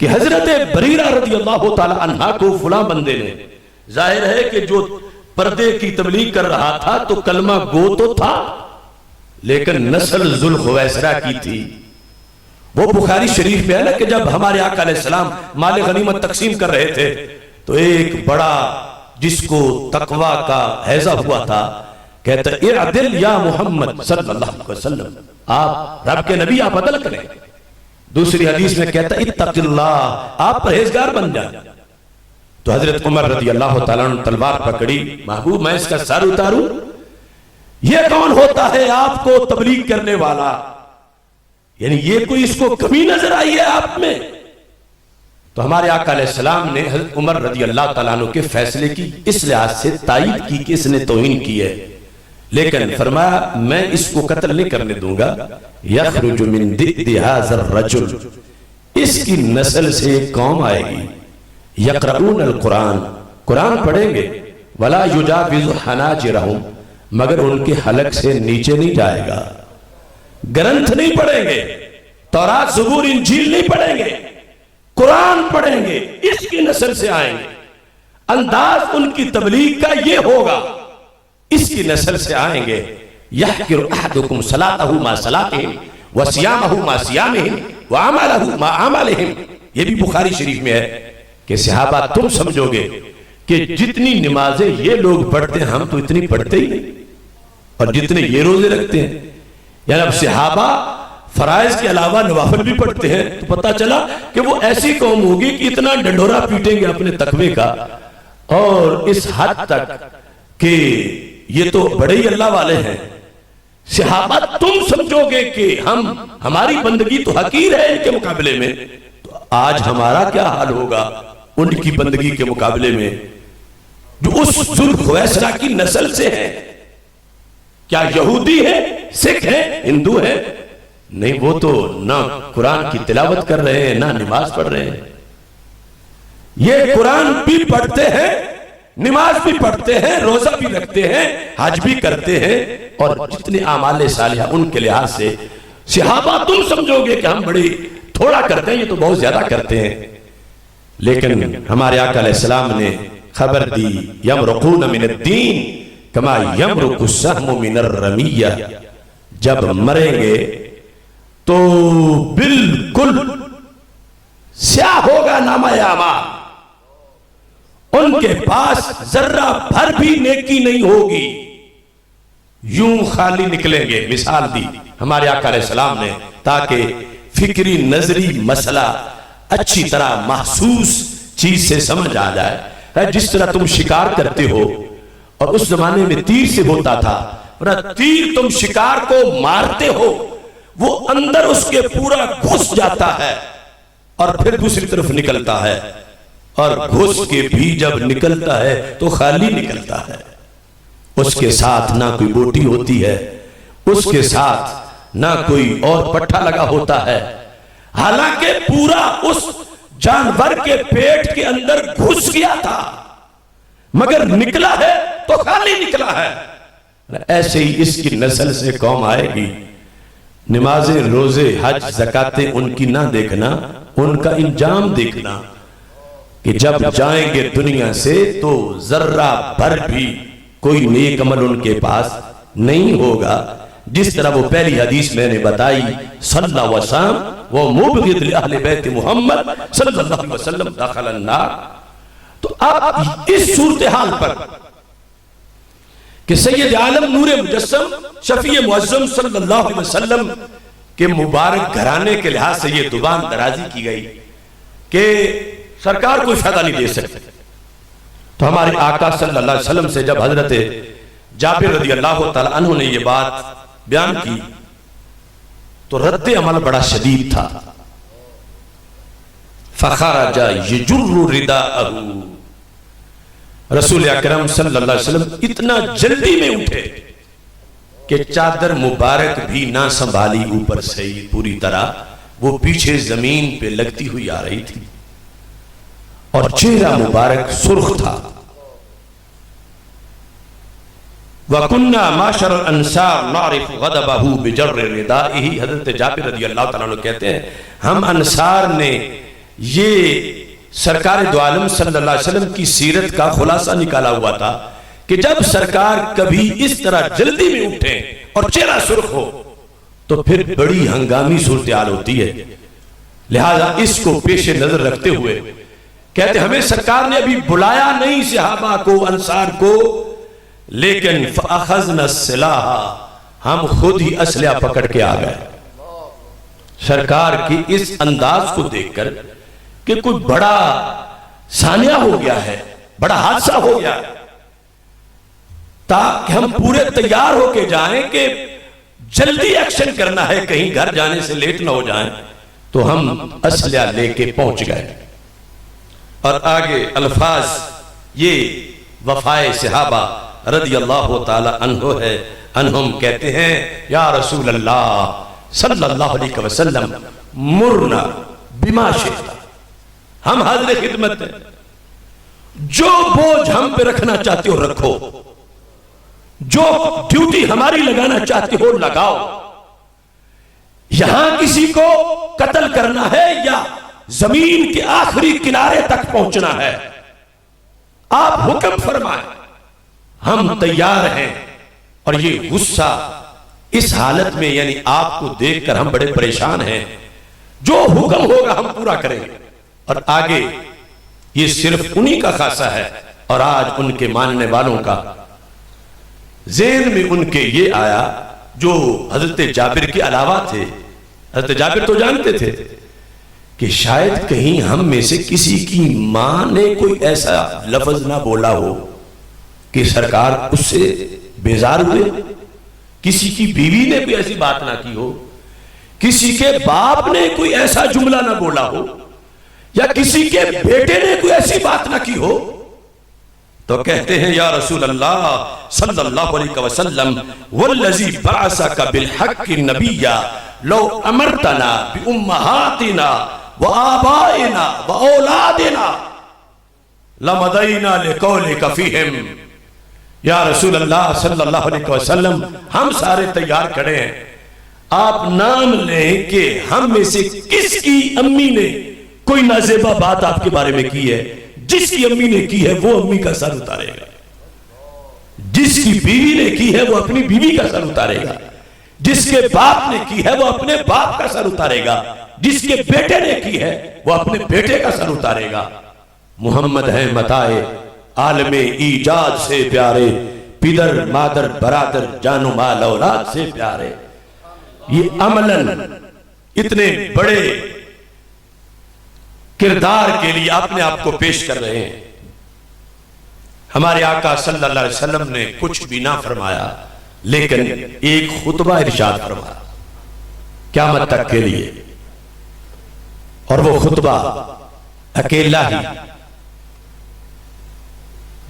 کہ حضرت بریرہ رضی اللہ تعالی عنہ کو فلاں بندے نے، ظاہر ہے کہ جو پردے کی تبلیغ کر رہا تھا تو کلمہ گو تو تھا لیکن نسل ذوالخویسرہ کی تھی. وہ بخاری شریف میں ہے نا کہ جب ہمارے آقا علیہ السلام مال غنیمت تقسیم کر رہے تھے تو ایک بڑا جس کو تقوی کا حیضہ ہوا تھا کہتا اعدل یا محمد صلی اللہ علیہ وسلم، آپ رب کے نبی آپ عدل کریں. دوسری حدیث میں کہتا اتق اللہ، آپ پرہیزگار بن جائیں. تو حضرت عمر رضی اللہ تعالیٰ عنہ تلوار پکڑی، محبوب میں اس کا سر اتاروں؟ یہ کون ہوتا ہے آپ کو تبلیغ کرنے والا؟ یعنی یہ کوئی اس کو کمی نظر آئی ہے آپ میں؟ تو ہمارے آقا علیہ السلام نے حضرت عمر رضی اللہ تعالیٰ عنہ کے فیصلے کی اس لحاظ سے تائید کی کہ اس نے توہین کی ہے، لیکن فرمایا میں اس کو قتل نہیں کرنے دوں گا. یخرج من ضد ھذا الرجل، اس کی نسل سے ایک قوم آئے گی، یقرؤون القرآن، قرآن پڑھیں گے، ولا یجاوز حناجرہم، مگر ان کے حلق سے نیچے نہیں جائے گا. گرنتھ نہیں پڑھیں گے، تورات زبور انجیل نہیں پڑھیں گے، قرآن پڑھیں گے. اس کی نسل سے آئیں گے، انداز ان کی تبلیغ کا یہ ہوگا، اس کی نسل سے آئیں گے. یحقر احدکم صلاتہ ما صلاتہم وصیامہ ما صیامہم وعملہ ما عملہم. یہ بھی بخاری شریف میں ہے کہ صحابہ تم سمجھو گے کہ جتنی نمازیں یہ لوگ پڑھتے ہیں ہم تو اتنی پڑھتے ہی نہیں، اور جتنے یہ روزے رکھتے ہیں. یعنی اب صحابہ فرائض کے علاوہ نوافل بھی پڑھتے ہیں تو پتہ چلا کہ وہ ایسی قوم ہوگی کہ اتنا ڈنڈورا پیٹیں گے اپنے تقوی کا، اور اس حد تک کہ یہ تو بڑے ہی اللہ والے ہیں. صحابہ تم سمجھو گے کہ ہماری بندگی تو حقیر ہے ان کے مقابلے میں، تو آج ہمارا کیا حال ہوگا ان کی بندگی کے مقابلے میں جو اس ذوالخویسرہ کی نسل سے ہیں؟ کیا یہودی ہے، سکھ ہے، ہندو ہے؟ نہیں، وہ تو نہ قرآن کی تلاوت کر رہے ہیں، نہ نماز پڑھ رہے ہیں۔ یہ قرآن بھی پڑھتے ہیں، نماز بھی پڑھتے ہیں، روزہ بھی رکھتے ہیں، حج بھی کرتے ہیں، اور جتنے اعمال صالحہ ان کے لحاظ سے صحابہ تم سمجھو گے کہ ہم بڑی تھوڑا کرتے ہیں، یہ تو بہت زیادہ کرتے ہیں۔ لیکن ہمارے آقا علیہ السلام نے خبر دی، یمرقون من الدین کما یمرق السہم من الرمیہ، جب مریں گے تو بالکل سیاہ ہوگا نامہ اعمال، ان کے پاس ذرہ بھر بھی نیکی نہیں ہوگی، یوں خالی نکلیں گے۔ مثال دی ہمارے آقا علیہ السلام نے تاکہ فکری نظری مسئلہ اچھی طرح محسوس چیز سے سمجھ آ جائے۔ جس طرح تم شکار کرتے ہو، اور اس زمانے میں تیر سے ہوتا تھا، تیر تم شکار کو مارتے ہو، وہ اندر اس کے پورا گھس جاتا ہے اور پھر دوسری طرف نکلتا ہے، اور گھس کے بھی جب نکلتا ہے تو خالی نکلتا ہے۔ اس کے ساتھ نہ کوئی بوٹی ہوتی ہے، اس کے ساتھ نہ کوئی اور پٹھا لگا ہوتا ہے، حالانکہ پورا اس جانور کے پیٹ کے اندر گھس گیا تھا، مگر نکلا ہے تو خالی نکلا ہے۔ ایسے ہی اس کی نسل سے قوم آئے گی، نمازیں، روزے، حج، زکاتیں ان کی نہ دیکھنا، ان کا انجام دیکھنا کہ جب جائیں گے دنیا سے تو ذرہ بھر بھی کوئی نیک عمل ان کے پاس نہیں ہوگا۔ جس طرح وہ پہلی حدیث میں نے بتائی، صلی اللہ علیہ وسلم وہ مبغض لأہل بیت محمد صلی اللہ علیہ وسلم داخل النار۔ تو اب اس صورتحال پر کہ سید عالم نور مجسم شفیع معظم صلی اللہ علیہ وسلم کے مبارک گھرانے کے لحاظ سے یہ زبان درازی کی گئی کہ سرکار کوئی فائدہ نہیں دے سکتے، تو ہمارے آقا صلی اللہ علیہ وسلم سے جب حضرت جابر رضی اللہ تعالیٰ عنہ نے یہ بات بیان کی تو رد عمل بڑا شدید تھا۔ فخرج یجر رداءہ، رسول اکرم صلی اللہ علیہ وسلم اتنا جلدی میں اٹھے کہ چادر مبارک بھی نہ سنبھالی اوپر سے پوری طرح، وہ پیچھے زمین پہ لگتی ہوئی آ رہی تھی، اور چہرہ مبارک سرخ تھا۔ وَكُنَّا مَعْشَرَ الْأَنصَارِ نَعْرِفُ غَضَبَهُ بِجَرِّ رِدَائِهِ، حضرت جابر رضی اللہ تعالیٰ عنہ کہتے ہیں ہم انصار نے یہ سرکار دو عالم صلی اللہ علیہ وسلم کی سیرت کا خلاصہ نکالا ہوا تھا کہ جب سرکار کبھی اس طرح جلدی میں اٹھیں اور چہرہ سرخ ہو تو پھر بڑی ہنگامی صورتحال ہوتی ہے، لہذا اس کو پیش نظر رکھتے ہوئے کہتے ہمیں سرکار نے ابھی بلایا نہیں صحابہ کو، انصار کو، لیکن فَأَخَذْنَا السِّلَاحَ، ہم خود ہی اسلحہ پکڑ کے آ گئے۔ سرکار کی اس انداز کو دیکھ کر کہ کوئی بڑا سانیہ ہو گیا ہے، بڑا حادثہ ہو گیا ہے، تاکہ ہم پورے تیار ہو کے جائیں کہ جلدی ایکشن کرنا ہے، کہیں گھر جانے سے لیٹ نہ ہو جائیں، تو ہم اسلحہ لے کے پہنچ گئے۔ اور آگے الفاظ یہ وفائے صحابہ رضی اللہ تعالی عنہ ہے، انہم کہتے ہیں یا رسول اللہ صلی اللہ علیہ وسلم مرنا بما شئت، ہم حاضر خدمت ہیں، جو بوجھ ہم پہ رکھنا چاہتے ہو رکھو، جو ڈیوٹی ہماری لگانا چاہتے ہو لگاؤ، یہاں کسی کو قتل کرنا ہے یا زمین کے آخری کنارے تک پہنچنا ہے، آپ حکم فرمائیں، ہم تیار ہیں۔ اور یہ غصہ اس حالت میں، یعنی آپ کو دیکھ کر ہم بڑے پریشان ہیں، جو حکم ہوگا ہم پورا کریں گے۔ اور آگے یہ صرف انہی کا خاصہ ہے، اور آج ان کے ماننے والوں کا ذہن میں ان کے یہ آیا جو حضرت جابر کے علاوہ تھے۔ حضرت جابر تو جانتے تھے کہ شاید کہیں ہم میں سے کسی کی ماں نے کوئی ایسا لفظ نہ بولا ہو کہ سرکار اس سے بیزار ہوئے، کسی کی بیوی نے کوئی ایسی بات نہ کی ہو، کسی کے باپ نے کوئی ایسا جملہ نہ بولا ہو، یا کسی کے بیٹے نے کوئی ایسی بات نہ کی ہو تو کہتے ہیں یا رسول اللہ صلی اللہ علیہ وسلم والذی بعثک بالحق نبیا لو امرتنا بامہاتنا وآبائنا واولادنا لمضینا لقولک فیہم. یا رسول اللہ صلی اللہ علیہ وسلم ہم سارے تیار کھڑے ہیں، آپ نام لیں کہ ہم میں سے کس کی امی نے کوئی نازیبہ بات آپ کے بارے میں کی ہے. جس کی امی نے کی ہے وہ امی کا سر اتارے گا، جس کی بیوی نے کی ہے وہ اپنی بیوی کا سر اتارے گا، جس کے باپ نے کی ہے وہ اپنے باپ کا سر اتارے گا، جس کے بیٹے نے کی ہے وہ اپنے بیٹے کا سر اتارے گا. محمد ہے متائے عالم ایجاد سے پیارے، پدر مادر برادر جان و مال اولاد سے پیارے. یہ عملاً اتنے بڑے کردار کے لیے اپنے آپ کو پیش کر رہے ہیں. ہمارے آقا صلی اللہ علیہ وسلم نے کچھ بھی نہ فرمایا لیکن ایک خطبہ ارشاد فرمایا قیامت تک کے لیے، اور وہ خطبہ اکیلا ہی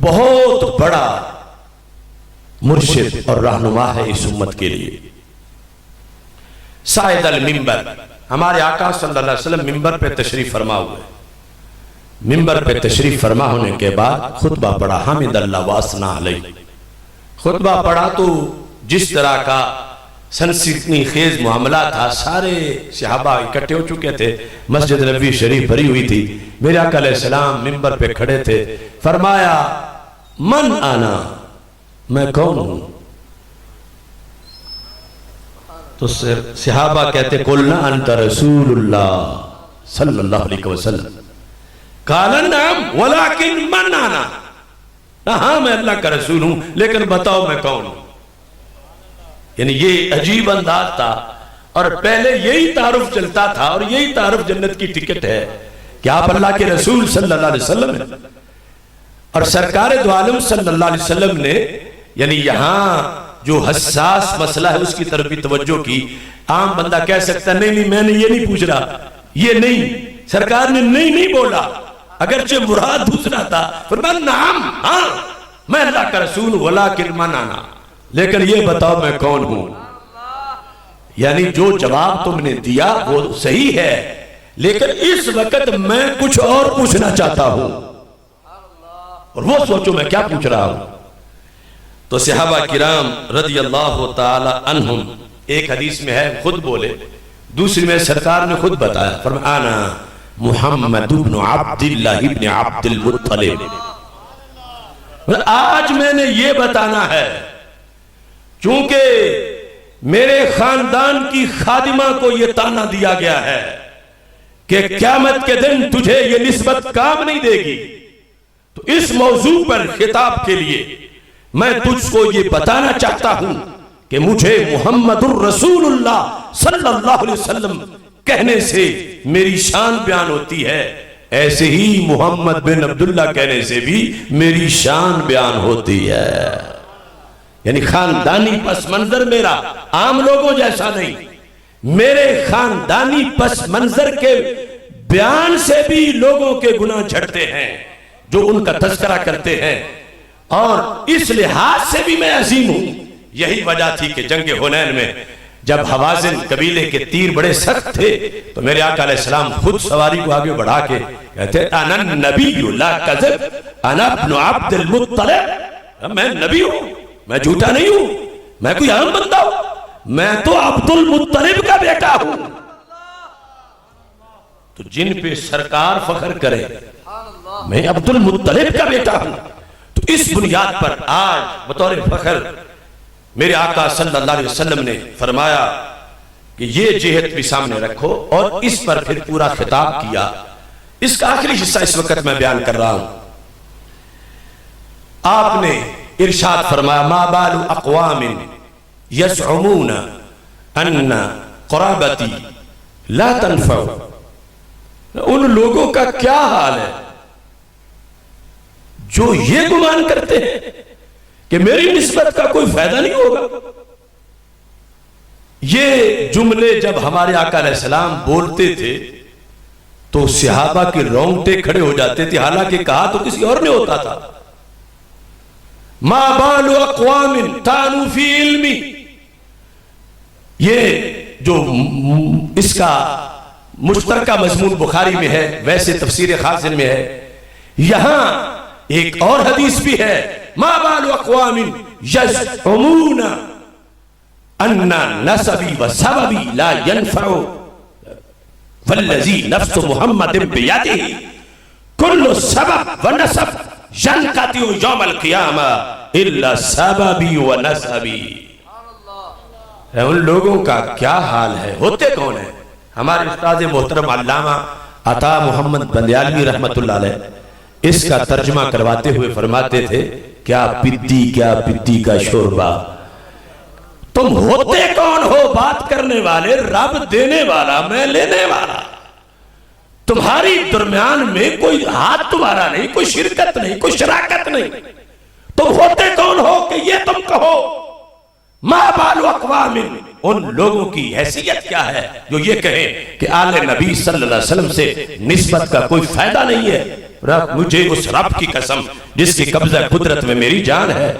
بہت بڑا مرشد اور رہنما ہے اس امت کے لیے. صاعد المنبر، ہمارے آقا صلی اللہ علیہ وسلم منبر پہ تشریف فرما ہوئے. منبر پہ تشریف فرما ہونے کے بعد خطبہ پڑھا، حمد اللہ واسنا علیہ. خطبہ پڑھا تو جس طرح کا سنسنی خیز معاملہ تھا، سارے صحابہ اکٹھے ہو چکے تھے، مسجد نبوی شریف بھری ہوئی تھی. میرے آقا علیہ السلام منبر پہ کھڑے تھے، فرمایا من آنا، میں کون ہوں؟ تو صحابہ کہتے قلنا انت رسول اللہ صلی اللہ علیہ وسلم. قال نعم ولیکن من آنا، ہاں میں اللہ کا رسول ہوں لیکن بتاؤ میں کون ہوں. یعنی یہ عجیب انداز تھا، اور پہلے یہی تعارف چلتا تھا، اور یہی تعارف جنت کی ٹکٹ ہے کہ آپ اللہ کے رسول صلی اللہ علیہ وسلم ہیں. اور سرکار دو عالم صلی اللہ علیہ وسلم نے یعنی یہاں جو حساس مسئلہ ہے اس کی طرف بھی توجہ کی. عام بندہ کہہ سکتا نہیں نہیں میں نے یہ نہیں پوچھ رہا، یہ نہیں، سرکار نے نہیں بولا، اگرچہ مراد دوسرا تھا. فرمایا نعم، ہاں میں اللہ کا رسول ہوں ولیکن من آنا، لیکن یہ بتاؤ میں کون ہوں. یعنی جو جواب تم نے دیا وہ صحیح ہے، لیکن اس وقت میں کچھ اور پوچھنا چاہتا ہوں، اور وہ سوچو میں کیا پوچھ رہا ہوں. تو صحابہ کرام رضی اللہ تعالی عنہم، ایک حدیث میں ہے خود بولے، دوسری میں سرکار نے خود بتایا، فرمایا انا محمد بن عبداللہ ابن عبد المطلب. آج میں نے یہ بتانا ہے چونکہ میرے خاندان کی خادمہ کو یہ تانا دیا گیا ہے کہ قیامت کے دن تجھے یہ نسبت کام نہیں دے گی، تو اس موضوع پر خطاب کے لیے میں تجھ کو یہ بتانا چاہتا ہوں کہ مجھے محمد الرسول اللہ صلی اللہ علیہ وسلم کہنے سے میری شان بیان ہوتی ہے، ایسے ہی محمد بن عبداللہ کہنے سے بھی میری شان بیان ہوتی ہے. یعنی خاندانی پس منظر میرا عام لوگوں جیسا نہیں، میرے خاندانی پس منظر کے بیان سے بھی لوگوں کے گناہ جھڑتے ہیں جو ان کا تذکرہ کرتے ہیں، اور اس لحاظ سے بھی میں عظیم ہوں. یہی وجہ تھی کہ جنگ حنین میں جب حوازن قبیلے کے تیر بڑے سخت تھے تو میرے آقا علیہ السلام خود سواری کو آگے بڑھا کے کہتے انا النبی لا کذب انا ابن عبد المطلب، میں نبی ہوں، میں جھوٹا نہیں ہوں، میں کوئی عام بندہ ہوں، میں تو عبد المطلب کا بیٹا ہوں. تو جن پہ سرکار فخر کرے میں عبد المطلب کا بیٹا ہوں، تو اس بنیاد پر آج بطور فخر میرے آقا صلی اللہ علیہ وسلم نے فرمایا کہ یہ جہت بھی سامنے رکھو، اور اس پر پھر پورا خطاب کیا. اس کا آخری حصہ اس وقت میں بیان کر رہا ہوں. آپ نے ارشاد فرمایا ما بال اقوام یزعمون ان قرابتی لا تنفع. ان لوگوں کا کیا حال ہے جو یہ گمان کرتے ہیں کہ میری نسبت کا کوئی فائدہ نہیں ہوگا. یہ جملے جب ہمارے آقا علیہ السلام بولتے تھے تو صحابہ کے رونگٹے کھڑے ہو جاتے تھے، حالانکہ کہا تو کسی اور نے ہوتا تھا. ما بال اقوام طعنوا فی علمی، یہ جو اس کا مشترکہ مضمون بخاری میں ہے، ویسے تفسیر خازن میں ہے. یہاں ایک اور حدیث بھی ہے، ما بال اقوام یزعمون ان نسبی و سببی لا ينفع والذی نفس محمد بیدہ کل سبب و نسب ینقطع یوم القیامہ الا سببی و نسبی. ان لوگوں کا کیا حال ہے، ہوتے کون ہیں؟ ہمارے استاد محترم علامہ عطا محمد بندیالوی رحمت اللہ علیہ اس کا ترجمہ کرواتے ہوئے فرماتے تھے، کیا پتی کا شوربہ. تم ہوتے کون ہو بات کرنے والے؟ رب دینے والا، میں لینے والا. تمہاری درمیان میں کوئی ہاتھ تمہارا نہیں، کوئی شرکت نہیں، کوئی شراکت نہیں. تم ہوتے کون ہو کہ یہ تم کہو ما بال اقوام، ان لوگوں کی حیثیت کیا ہے جو یہ کہیں کہ آل نبی صلی اللہ علیہ وسلم سے نسبت کا کوئی فائدہ نہیں ہے. رب، مجھے اس رب کی قسم جس کی قبضہ قدرت میں میری جان ہے،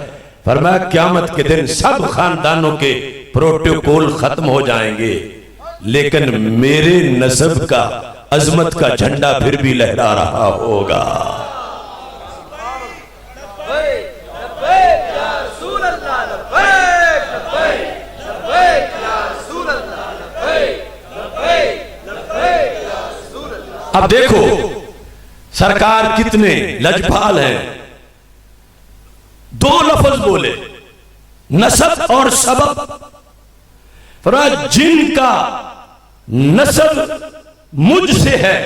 فرمایا قیامت کے دن سب خاندانوں کے پروٹوکول ختم ہو جائیں گے، لیکن میرے نسب کا عظمت کا جھنڈا پھر بھی لہرا رہا ہوگا. اب دیکھو سرکار کتنے لجپال ہیں، دو لفظ بولے، نسب اور سبب. فرمایا جن کا نسب مجھ سے ہے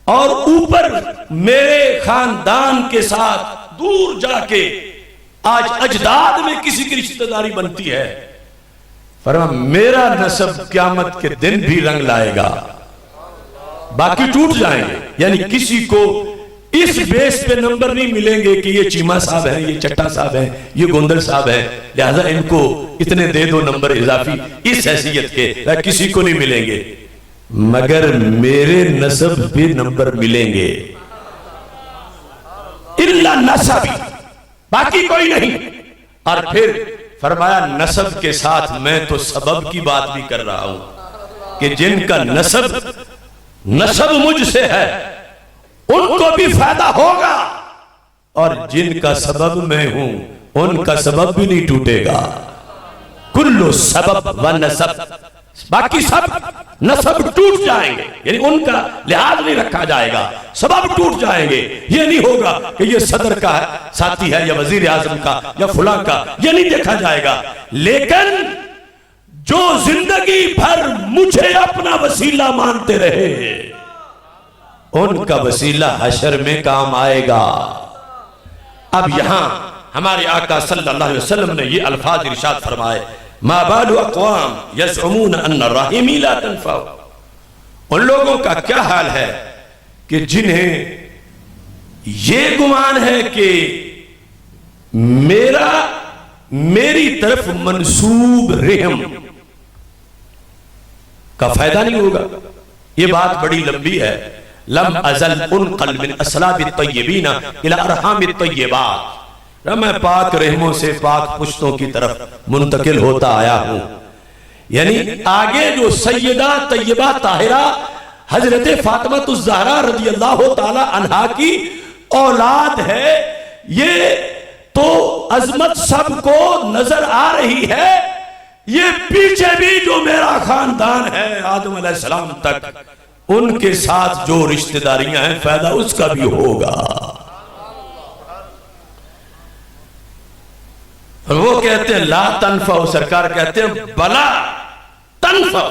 اور اوپر میرے خاندان کے ساتھ دور جا کے آج اجداد میں کسی کی رشتہ داری بنتی ہے، فرمایا میرا نسب قیامت کے دن بھی رنگ لائے گا، باقی ٹوٹ جائیں گے. یعنی کسی کو اس بیس پہ نمبر نہیں ملیں گے کہ یہ چیمہ صاحب ہیں، یہ چٹا صاحب ہیں، یہ گوندل صاحب ہیں، لہذا ان کو اتنے دے دو نمبر اضافی. اس حیثیت کے کسی کو نہیں ملیں گے، مگر میرے نسب بھی نمبر ملیں گے. الا نسبی، باقی کوئی نہیں. اور پھر فرمایا نسب کے ساتھ میں تو سبب کی بات بھی کر رہا ہوں کہ جن کا نسب مجھ سے ہے ان کو بھی فائدہ ہوگا، اور جن کا سبب میں ہوں ان کا سبب بھی نہیں ٹوٹے گا. کل سبب و نسب، باقی سب نسب ٹوٹ جائیں گے، یعنی ان کا لحاظ نہیں رکھا جائے گا، سبب ٹوٹ جائیں گے. یہ نہیں ہوگا کہ یہ صدر کا ساتھی ہے یا وزیر اعظم کا یا فلاں کا، یہ نہیں دیکھا جائے گا. لیکن جو زندگی بھر مجھے اپنا وسیلہ مانتے رہے ان کا وسیلہ حشر میں کام آئے گا. اب یہاں ہمارے آقا صلی اللہ علیہ وسلم نے یہ الفاظ ارشاد فرمائے، ما بال اقوام یزعمون ان الرحمی لا تنفع. ان لوگوں کا کیا حال ہے کہ جنہیں یہ گمان ہے کہ میری طرف منسوب رحم کا فائدہ نہیں ہوگا. یہ بات بڑی لمبی ہے. لم ازل انقل من اسلاب الطیبین الى ارحام الطیبات، میں پاک رحموں سے پاک پشتوں کی طرف منتقل ہوتا آیا ہوں. یعنی آگے جو سیدہ طیبہ طاہرہ حضرت فاطمہ الزہرا رضی اللہ تعالی عنہا کی اولاد ہے، یہ تو عظمت سب کو نظر آ رہی ہے. یہ پیچھے بھی جو میرا خاندان ہے آدم علیہ السلام تک، ان کے ساتھ جو رشتہ داریاں ہیں فائدہ اس کا بھی ہوگا. وہ کہتے ہیں لا تنفع، سرکار کہتے ہیں بلا تنفع،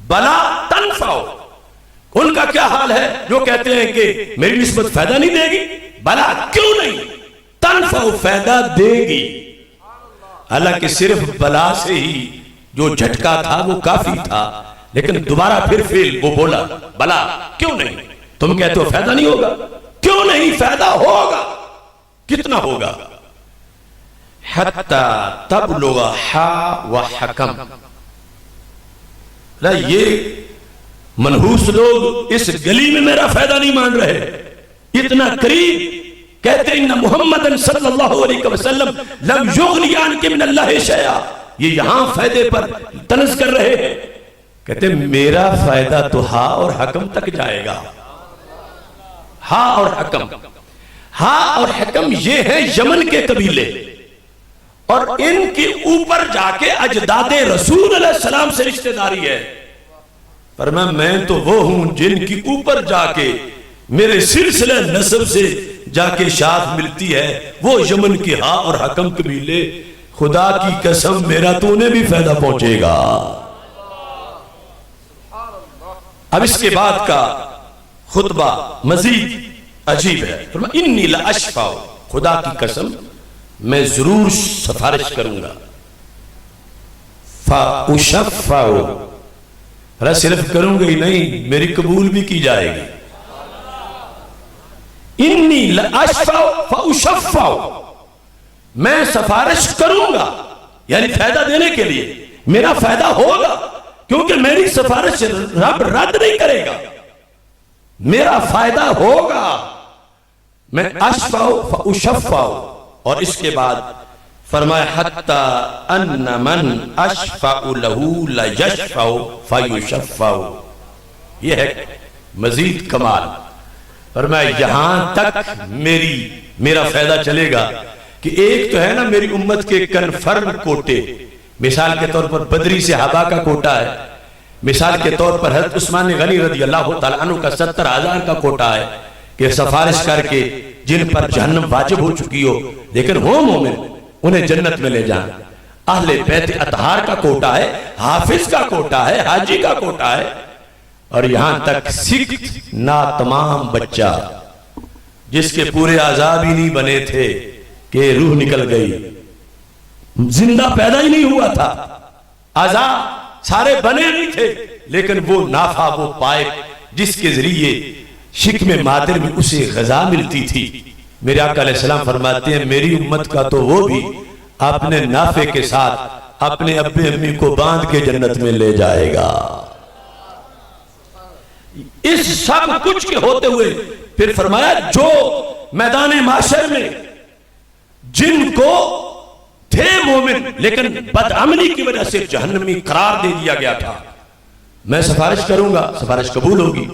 بلا تنفع. ان کا کیا حال ہے جو کہتے ہیں کہ میری نسبت فائدہ نہیں دے گی؟ بلا، کیوں نہیں، تنفع، فائدہ دے گی. حالانکہ صرف بلا سے ہی جو جھٹکا تھا وہ کافی تھا، لیکن دوبارہ پھر فعل وہ بولا بلا، کیوں نہیں. تم کہتے ہو فائدہ نہیں ہوگا، کیوں نہیں فائدہ ہوگا. کتنا ہوگا؟ حتی تبلغ حا و حکم. یہ منحوس لوگ اس گلی میں میرا فائدہ نہیں مان رہے، اتنا قریب کہتے ہیں ان محمد صلی اللہ علیہ وسلم لم یغنی عنک من اللہ شیئا، یہ یہاں فائدے پر طنز کر رہے ہیں، کہتے ہیں میرا فائدہ تو ہا اور حکم تک جائے گا۔ ہا اور حکم، ہا اور حکم یہ ہیں یمن کے قبیلے، اور ان کے اوپر جا کے اجداد رسول علیہ السلام سے رشتہ داری ہے۔ فرمایا میں تو وہ ہوں جن کی اوپر جا کے میرے سلسلہ نسب سے جا کے شاخ ملتی ہے، وہ یمن کے ہا اور حکم قبیلے، خدا کی قسم میرا تو انہیں بھی فائدہ پہنچے گا۔ اب اس کے بعد کا خطبہ مزید عجیب ہے، فرمایا انی لاشفع، خدا کی قسم میں ضرور سفارش کروں گا، فاشفع، صرف کروں گا ہی نہیں میری قبول بھی کی جائے گی۔ انی لاشفع فاشفع، میں سفارش کروں گا، یعنی فائدہ دینے کے لیے میرا فائدہ ہوگا، کیونکہ میری سفارش رب رد نہیں کرے گا، میرا فائدہ ہوگا، میں اشفع فاشفع۔ اور اس کے بعد فرمایا حتی ان من اشفع له لیشفع فیشفع، یہ ہے مزید کمال۔ فرمایا یہاں تک میرا فائدہ چلے گا کہ ایک تو ہے نا میری امت کے کنفرم کوٹے، مثال کے طور پر بدری صحابہ کا کوٹا ہے، مثال کے طور پر حضرت عثمان غنی رضی اللہ تعالیٰ عنہ کا 70,000 کا کوٹا ہے کہ سفارش کر کے جن پر جہنم واجب ہو چکی ہو لیکن ہو مومن انہیں جنت میں لے جائیں۔ اہل بیت اطہار کا کوٹا ہے، حافظ کا کوٹا ہے، حاجی کا کوٹا ہے، اور یہاں تک سکھ نا تمام بچہ جس کے پورے اعضاء بھی نہیں بنے تھے کہ روح نکل گئی، زندہ پیدا ہی نہیں ہوا تھا، اعضاء سارے بنے نہیں تھے، لیکن وہ نافع، وہ پائپ جس کے ذریعے شکم مادر میں اسے غذا ملتی تھی، میرے آقا علیہ السلام فرماتے ہیں میری امت کا تو وہ بھی اپنے نافع کے ساتھ اپنے ابے امی کو باندھ کے جنت میں لے جائے گا۔ اس سب کچھ کے ہوتے ہوئے پھر فرمایا جو میدان معاشر میں جن کو تھے مومن لیکن بدعملی کی وجہ سے جہنمی قرار دے دیا گیا تھا، میں سفارش کروں گا، سفارش قبول ہوگی،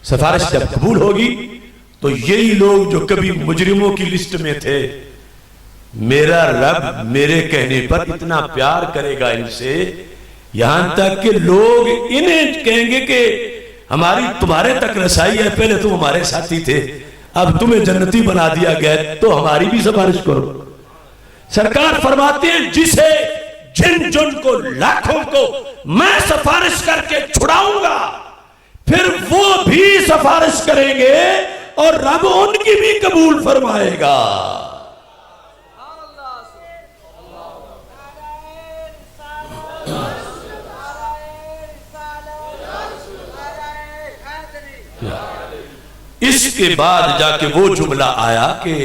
سفارش جب قبول ہوگی تو یہی لوگ جو کبھی مجرموں کی لسٹ میں تھے، میرا رب میرے کہنے پر اتنا پیار کرے گا ان سے، یہاں تک کہ لوگ انہیں کہیں گے کہ ہماری تمہارے تک رسائی ہے، پہلے تم ہمارے ساتھی تھے، اب تمہیں جنتی بنا دیا گیا تو ہماری بھی سفارش کرو۔ سرکار فرماتے ہیں جسے جن کو لاکھوں کو میں سفارش کر کے چھڑاؤں گا، پھر وہ بھی سفارش کریں گے اور رب ان کی بھی قبول فرمائے گا۔ اس کے بعد جا کے وہ جملہ آیا کہ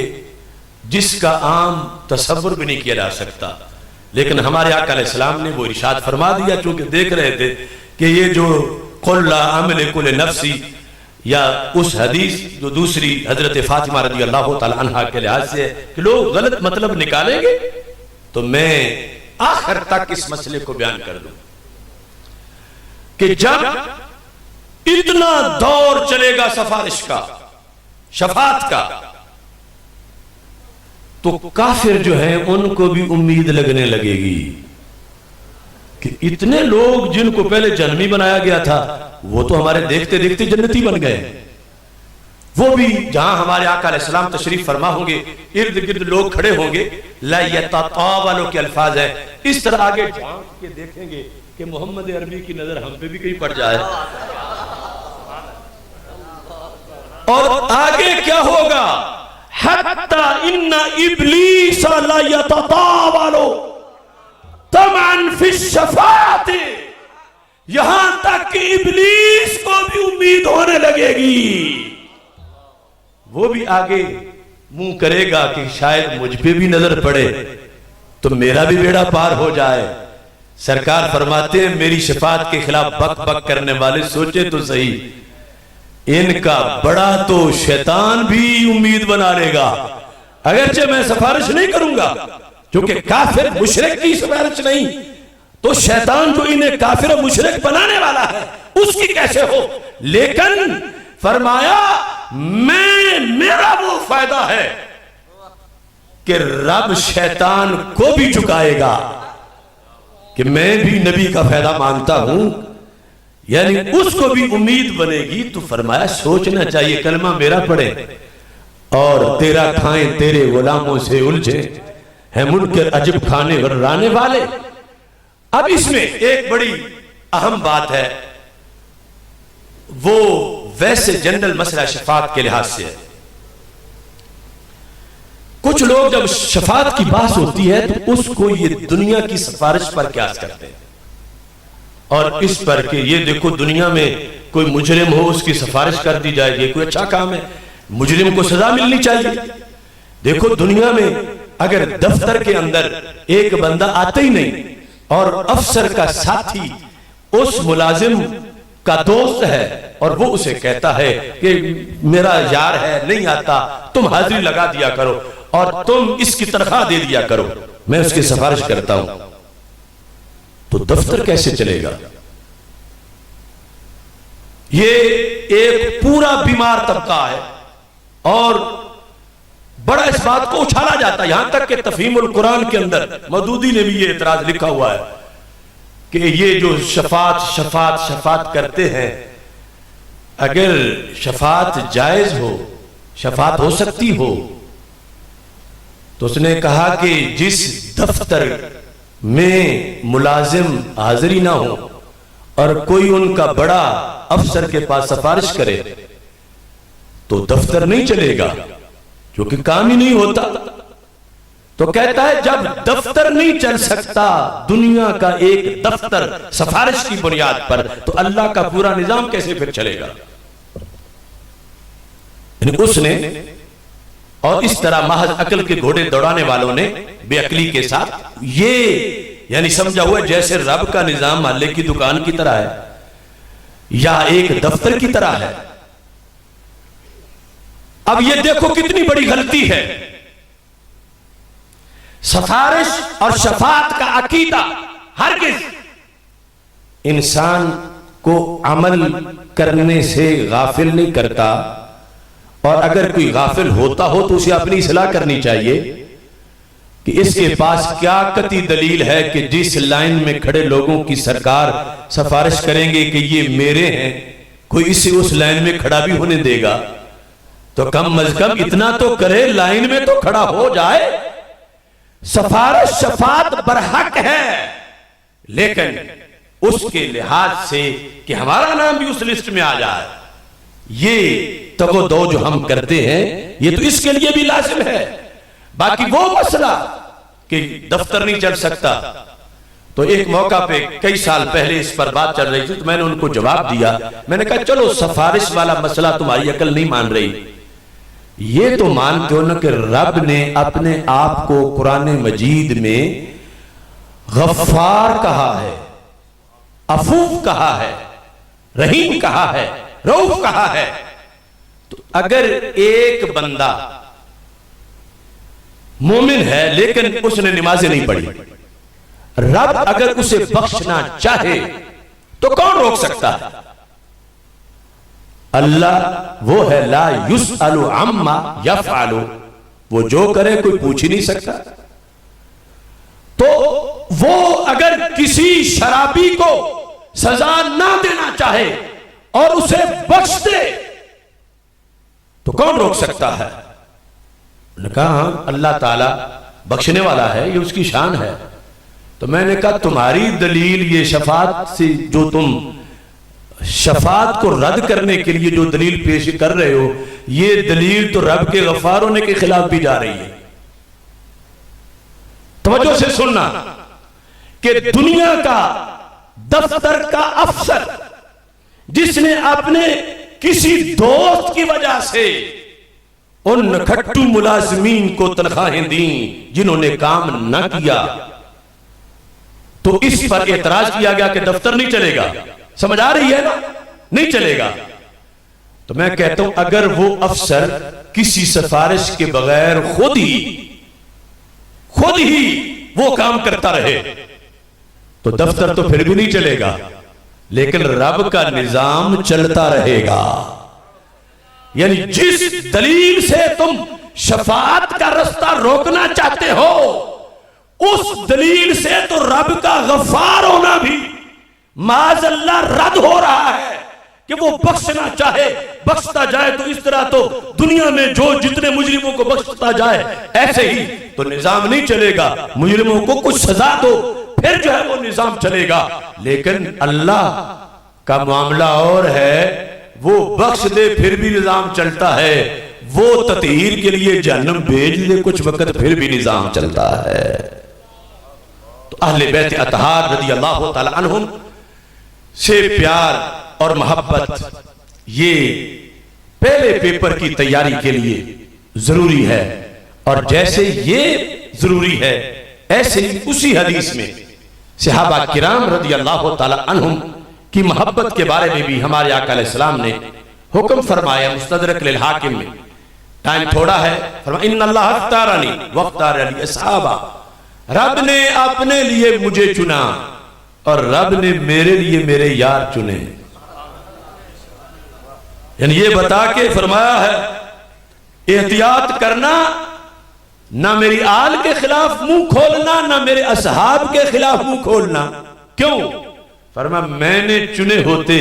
جس کا عام تصور بھی نہیں کیا جا سکتا، لیکن ہمارے آقا علیہ السلام نے وہ ارشاد فرما دیا، چونکہ دیکھ رہے تھے کہ یہ جو قُلْ لَا أَمْلِكُ لِنَفْسِي یا اس حدیث جو دوسری حضرت فاطمہ رضی اللہ تعالی عنہ کے لحاظ سے کہ لوگ غلط مطلب نکالیں گے، تو میں آخر تک اس مسئلے کو بیان کر دوں کہ جب اتنا دور چلے گا سفارش کا، شفاعت کا، تو کافر جو ہیں ان کو بھی امید لگنے لگے گی کہ اتنے لوگ جن کو پہلے جہنمی بنایا گیا تھا وہ تو ہمارے دیکھتے دیکھتے جنتی بن گئے، وہ بھی جہاں ہمارے آقا علیہ السلام تشریف فرما ہوں گے ارد گرد لوگ کھڑے ہوں گے، لا یتطاولوا کے الفاظ ہے، اس طرح آگے جھانک کے دیکھیں گے کہ محمد عربی کی نظر ہم پہ بھی کہیں پڑ جائے، اور آگے کیا ہوگا حتی ان ابلیس لا یتطاولوا طمعا فی الشفاعت، یہاں تک کہ ابلیس کو بھی امید ہونے لگے گی، وہ بھی آگے منہ کرے گا کہ شاید مجھ پہ بھی نظر پڑے تو میرا بھی بیڑا پار ہو جائے۔ سرکار فرماتے ہیں میری شفاعت کے خلاف بک بک کرنے والے سوچے تو صحیح، ان کا بڑا تو شیطان بھی امید بنا لے گا، اگرچہ میں سفارش نہیں کروں گا، کیونکہ کافر مشرک کی سفارش نہیں تو شیطان جو انہیں کافر و مشرک بنانے والا ہے اس کی کیسے ہو، لیکن فرمایا میرا وہ فائدہ ہے کہ رب شیطان کو بھی چکائے گا کہ میں بھی نبی کا فائدہ مانگتا ہوں، یعنی اس کو بھی امید بنے گی۔ تو فرمایا سوچنا چاہیے کلمہ میرا پڑھے اور تیرا کھائیں تیرے غلاموں سے الجھے، ہے منکر عجب کھانے غرانے والے۔ اب اس میں ایک بڑی اہم بات ہے، وہ ویسے جنرل مسئلہ شفاعت کے لحاظ سے ہے۔ کچھ لوگ جب شفاعت کی بات ہوتی ہے تو اس کو یہ دنیا کی سفارش پر قیاس کرتے ہیں، اور اس پر کہ یہ دیکھو دنیا میں کوئی مجرم ہو اس کی سفارش کر دی جائے گی، کوئی اچھا کام ہے، مجرم کو سزا ملنی چاہیے۔ دیکھو دنیا میں اگر دفتر کے اندر ایک بندہ آتا ہی نہیں اور افسر کا ساتھی اس ملازم کا دوست ہے اور وہ اسے کہتا ہے کہ میرا یار ہے نہیں آتا، تم حاضری لگا دیا کرو اور تم اس کی تنخواہ دے دیا کرو، میں اس کی سفارش کرتا ہوں، تو دفتر کیسے چلے گا؟ یہ ایک پورا بیمار طبقہ ہے اور بڑا اس بات کو اچھالا جاتا ہے، یہاں تک کہ تفہیم القرآن کے اندر مودودی نے بھی یہ اعتراض لکھا ہوا ہے کہ یہ جو شفاعت کرتے ہیں، اگر شفاعت جائز ہو، شفاعت ہو سکتی ہو، تو اس نے کہا کہ جس دفتر میں ملازم حاضری نہ ہو اور کوئی ان کا بڑا افسر کے پاس سفارش کرے تو دفتر نہیں چلے گا، کیونکہ کام ہی نہیں ہوتا۔ تو کہتا ہے جب دفتر نہیں چل سکتا دنیا کا ایک دفتر سفارش کی بنیاد پر، تو اللہ کا پورا نظام کیسے پھر چلے گا؟ یعنی اس نے اور اس طرح محض عقل کے گھوڑے دوڑانے والوں نے بے عقلی کے ساتھ یہ یعنی سمجھا ہوا جیسے رب کا نظام محلے کی دکان کی طرح ہے یا ایک دفتر کی طرح ہے۔ اب یہ دیکھو کتنی بڑی غلطی ہے، سفارش اور شفاعت کا عقیدہ ہرگز انسان کو عمل کرنے سے غافل نہیں کرتا، اور اگر کوئی غافل ہوتا ہو تو اسے اپنی اصلاح کرنی چاہیے کہ اس کے پاس کیا قطعی دلیل ہے کہ جس لائن میں کھڑے لوگوں کی سرکار سفارش کریں گے کہ یہ میرے ہیں، کوئی اسے اس لائن میں کھڑا بھی ہونے دے گا؟ تو کم از کم اتنا تو کرے، لائن میں تو کھڑا ہو جائے۔ سفارش شفاعت برحق ہے، لیکن اس کے لحاظ سے کہ ہمارا نام بھی اس لسٹ میں آ جائے، یہ تگو دو جو ہم کرتے ہیں یہ تو اس کے لیے بھی لازم ہے۔ باقی وہ مسئلہ کہ دفتر نہیں چل سکتا، تو ایک موقع پہ کئی سال پہلے اس پر بات چل رہی تھی، تو میں نے ان کو جواب دیا، میں نے کہا چلو سفارش والا مسئلہ تمہاری عقل نہیں مان رہی، یہ تو مانتے ہو نا کہ رب نے اپنے آپ کو قرآن مجید میں غفار کہا ہے، عفو کہا ہے، رحیم کہا ہے، رؤوف کہا ہے۔ تو اگر ایک بندہ مومن ہے لیکن اس نے نمازیں نہیں پڑھی، رب اگر اسے بخشنا چاہے تو کون روک سکتا ہے؟ اللہ وہ ہے لا یسأل عما یفعل، وہ جو کرے کوئی پوچھ ہی نہیں سکتا۔ تو وہ اگر کسی شرابی کو سزا نہ دینا چاہے اور اسے بخش دے تو کون روک سکتا ہے؟ نے کہا ہاں اللہ تعالیٰ بخشنے والا ہے، یہ اس کی شان ہے۔ تو میں نے کہا تمہاری دلیل یہ شفاعت سے جو تم شفاعت کو رد کرنے کے لیے جو دلیل پیش کر رہے ہو، یہ دلیل تو رب کے غفار ہونے کے خلاف بھی جا رہی ہے۔ توجہ سے سننا کہ دنیا کا دفتر کا افسر جس نے اپنے کسی دوست کی وجہ سے ان نکھٹو ملازمین کو تنخواہیں دیں جنہوں نے کام نہ کیا، تو اس پر اعتراض کیا گیا کہ دفتر نہیں چلے گا. سمجھ آ رہی ہے نا؟ نہیں چلے گا. تو میں کہتا ہوں اگر وہ افسر کسی سفارش کے بغیر خود ہی وہ کام کرتا رہے تو دفتر تو پھر بھی نہیں چلے گا، لیکن رب کا نظام چلتا رہے گا. یعنی جس دلیل سے تم شفاعت کا رستہ روکنا چاہتے ہو اس دلیل سے تو رب کا غفار ہونا بھی معاذ اللہ رد ہو رہا ہے کہ وہ بخشنا چاہے بخشتا جائے. تو اس طرح تو دنیا میں جو جتنے مجرموں کو بخشتا جائے ایسے ہی تو نظام نہیں چلے گا. مجرموں کو کچھ سزا دو پھر جو ہے وہ نظام چلے گا. لیکن اللہ کا معاملہ اور ہے، وہ بخش دے پھر بھی نظام چلتا ہے، وہ تطہیر کے لیے جہنم بھیج دے کچھ وقت پھر بھی نظام چلتا ہے. تو اہل بیت اطہار رضی اللہ تعالی عنہم سے پیار اور محبت یہ پہلے پیپر کی تیاری کے لیے ضروری ہے. اور جیسے یہ ضروری ہے ایسے ہی اسی حدیث میں صحابہ کرام رضی اللہ تعالی عنہم کی محبت کے بارے میں بھی ہمارے آقا علیہ السلام نے حکم فرمایا. مستدرک للحاکم میں ٹائم تھوڑا ہے، فرمایا ان اللہ اختارنی واختار علی اصحابہ، رب نے اپنے لیے مجھے چنا اور رب نے میرے لیے میرے یار چنے. یعنی یہ بتا کے فرمایا ہے احتیاط کرنا، نہ میری آل کے خلاف منہ کھولنا نہ میرے اصحاب کے خلاف منہ کھولنا. کیوں؟ فرمایا میں نے چنے ہوتے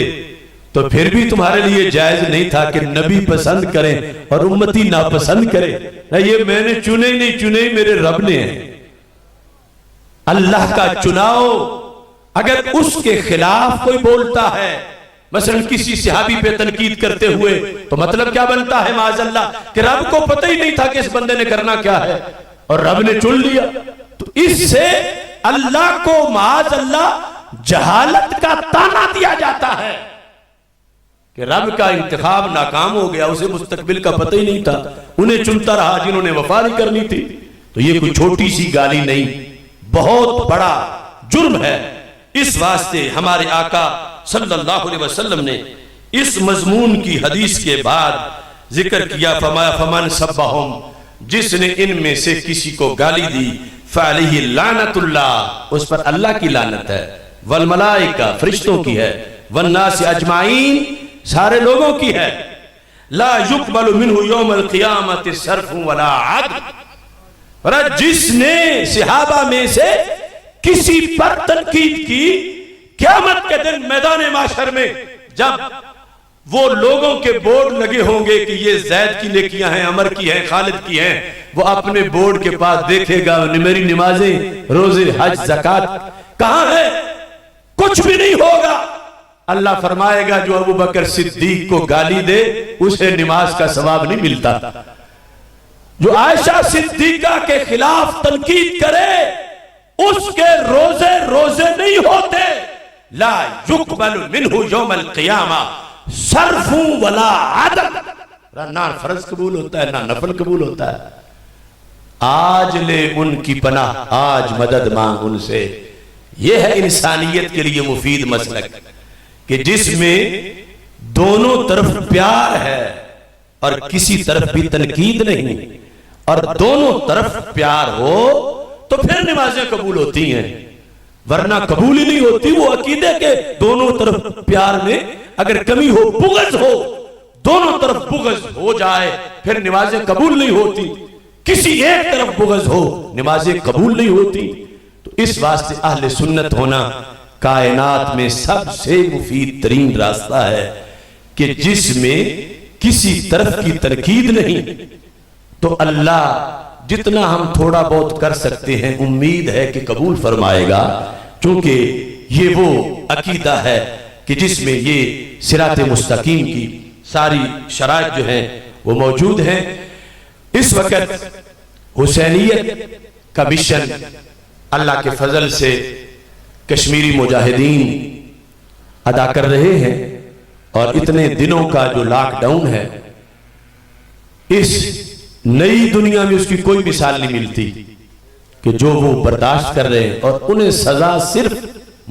تو پھر بھی تمہارے لیے جائز نہیں تھا کہ نبی پسند کریں اور امتی ناپسند کرے. نہ یہ میں نے چنے نہیں، چنے میرے رب نے ہیں. اللہ کا چناؤ اگر اس کے خلاف کوئی بولتا ہے، مثلا کسی صحابی پہ تنقید کرتے ہوئے، تو مطلب کیا بنتا ہے معاذ اللہ کہ رب کو پتہ ہی نہیں تھا کہ اس بندے نے کرنا کیا ہے اور رب نے چن لیا. تو اس سے اللہ کو معاذ اللہ جہالت کا تانا دیا جاتا ہے کہ رب کا انتخاب ناکام ہو گیا، اسے مستقبل کا پتہ ہی نہیں تھا، انہیں چنتا رہا جنہوں نے وفا نہیں کرنی تھی. تو یہ کوئی چھوٹی سی گالی نہیں، بہت بڑا جرم ہے. اس واسطے ہمارے آقا صلی اللہ علیہ وسلم نے اس مضمون کی حدیث کے بعد ذکر کیا، فرمایا فمن سبہم، جس نے ان میں سے کسی کو گالی دی، فعلیہ لعنت اللہ، اس پر اللہ کی لعنت ہے، والملائکہ فرشتوں کی ہے، والناس اجمعین سارے لوگوں کی ہے، لا یقبل منہ یوم القیامت صرف ولا عدل. جس نے صحابہ میں سے کسی پر تنقید کی، قیامت کے دن میدان معاشر میں جب وہ لوگوں کے بورڈ لگے ہوں گے کہ یہ زید کی نیکیاں ہیں، عمر کی ہیں، خالد کی ہیں، وہ اپنے بورڈ کے پاس دیکھے گا میری نمازیں، روزے، حج، زکوٰۃ کہاں ہے؟ کچھ بھی نہیں ہوگا. اللہ فرمائے گا جو ابو بکر صدیق کو گالی دے اسے نماز کا ثواب نہیں ملتا، جو عائشہ صدیقہ کے خلاف تنقید کرے اس کے روزے نہیں ہوتے. لا یقبل منہ یوم القیامہ صرف ولا عدل، نہ فرض قبول ہوتا ہے نہ نفل قبول ہوتا ہے. آج لے ان کی پناہ، آج مدد مانگ ان سے. یہ ہے انسانیت کے لیے مفید مسلک کہ جس میں دونوں طرف پیار ہے اور کسی طرف بھی تنقید نہیں، اور دونوں طرف پیار ہو تو پھر نمازیں قبول ہوتی ہیں، ورنہ قبول ہی نہیں ہوتی. وہ عقیدے کے دونوں طرف پیار میں اگر کمی ہو، بغض ہو، دونوں طرف بغض ہو جائے پھر نمازیں قبول نہیں ہوتی. کسی ایک طرف بغض ہو نمازیں قبول نہیں ہوتی. تو اس واسطے اہل سنت ہونا کائنات میں سب سے مفید ترین راستہ ہے کہ جس میں کسی طرف کی تنقید نہیں. تو اللہ جتنا ہم تھوڑا بہت کر سکتے ہیں امید ہے کہ قبول فرمائے گا، چونکہ یہ وہ عقیدہ ہے کہ جس میں یہ صراط مستقیم کی ساری شرائط جو ہیں وہ موجود ہیں. اس وقت حسینیت کا مشن اللہ کے فضل سے کشمیری مجاہدین ادا کر رہے ہیں، اور اتنے دنوں کا جو لاک ڈاؤن ہے اس نئی دنیا میں اس کی کوئی مثال نہیں ملتی. کہ جو وہ برداشت کر رہے ہیں اور انہیں سزا صرف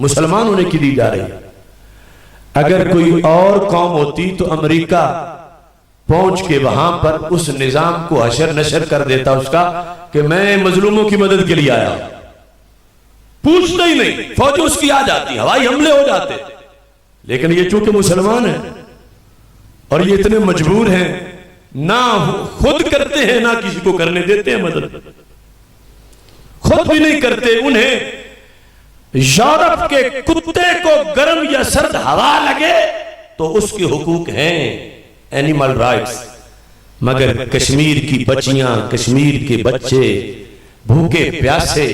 مسلمانوں نے کی دی جا رہی ہے. اگر کوئی اور قوم ہوتی تو امریکہ پہنچ کے وہاں پر اس نظام کو حشر نشر کر دیتا اس کا کہ میں مظلوموں کی مدد کے لیے آیا. پوچھتا ہی نہیں, فوج اس کی آ جاتی, ہوائی حملے ہو جاتے. لیکن یہ چونکہ مسلمان ہیں اور یہ اتنے مجبور ہیں, نہ خود کرتے ہیں نہ کسی کو کرنے دیتے ہیں مدد, خود بھی نہیں کرتے. انہیں یورپ کے کتے کو گرم یا سرد ہوا لگے تو اس کے حقوق ہیں, اینیمل رائٹس. مگر کشمیر کی بچیاں, کشمیر کے بچے بھوکے پیاسے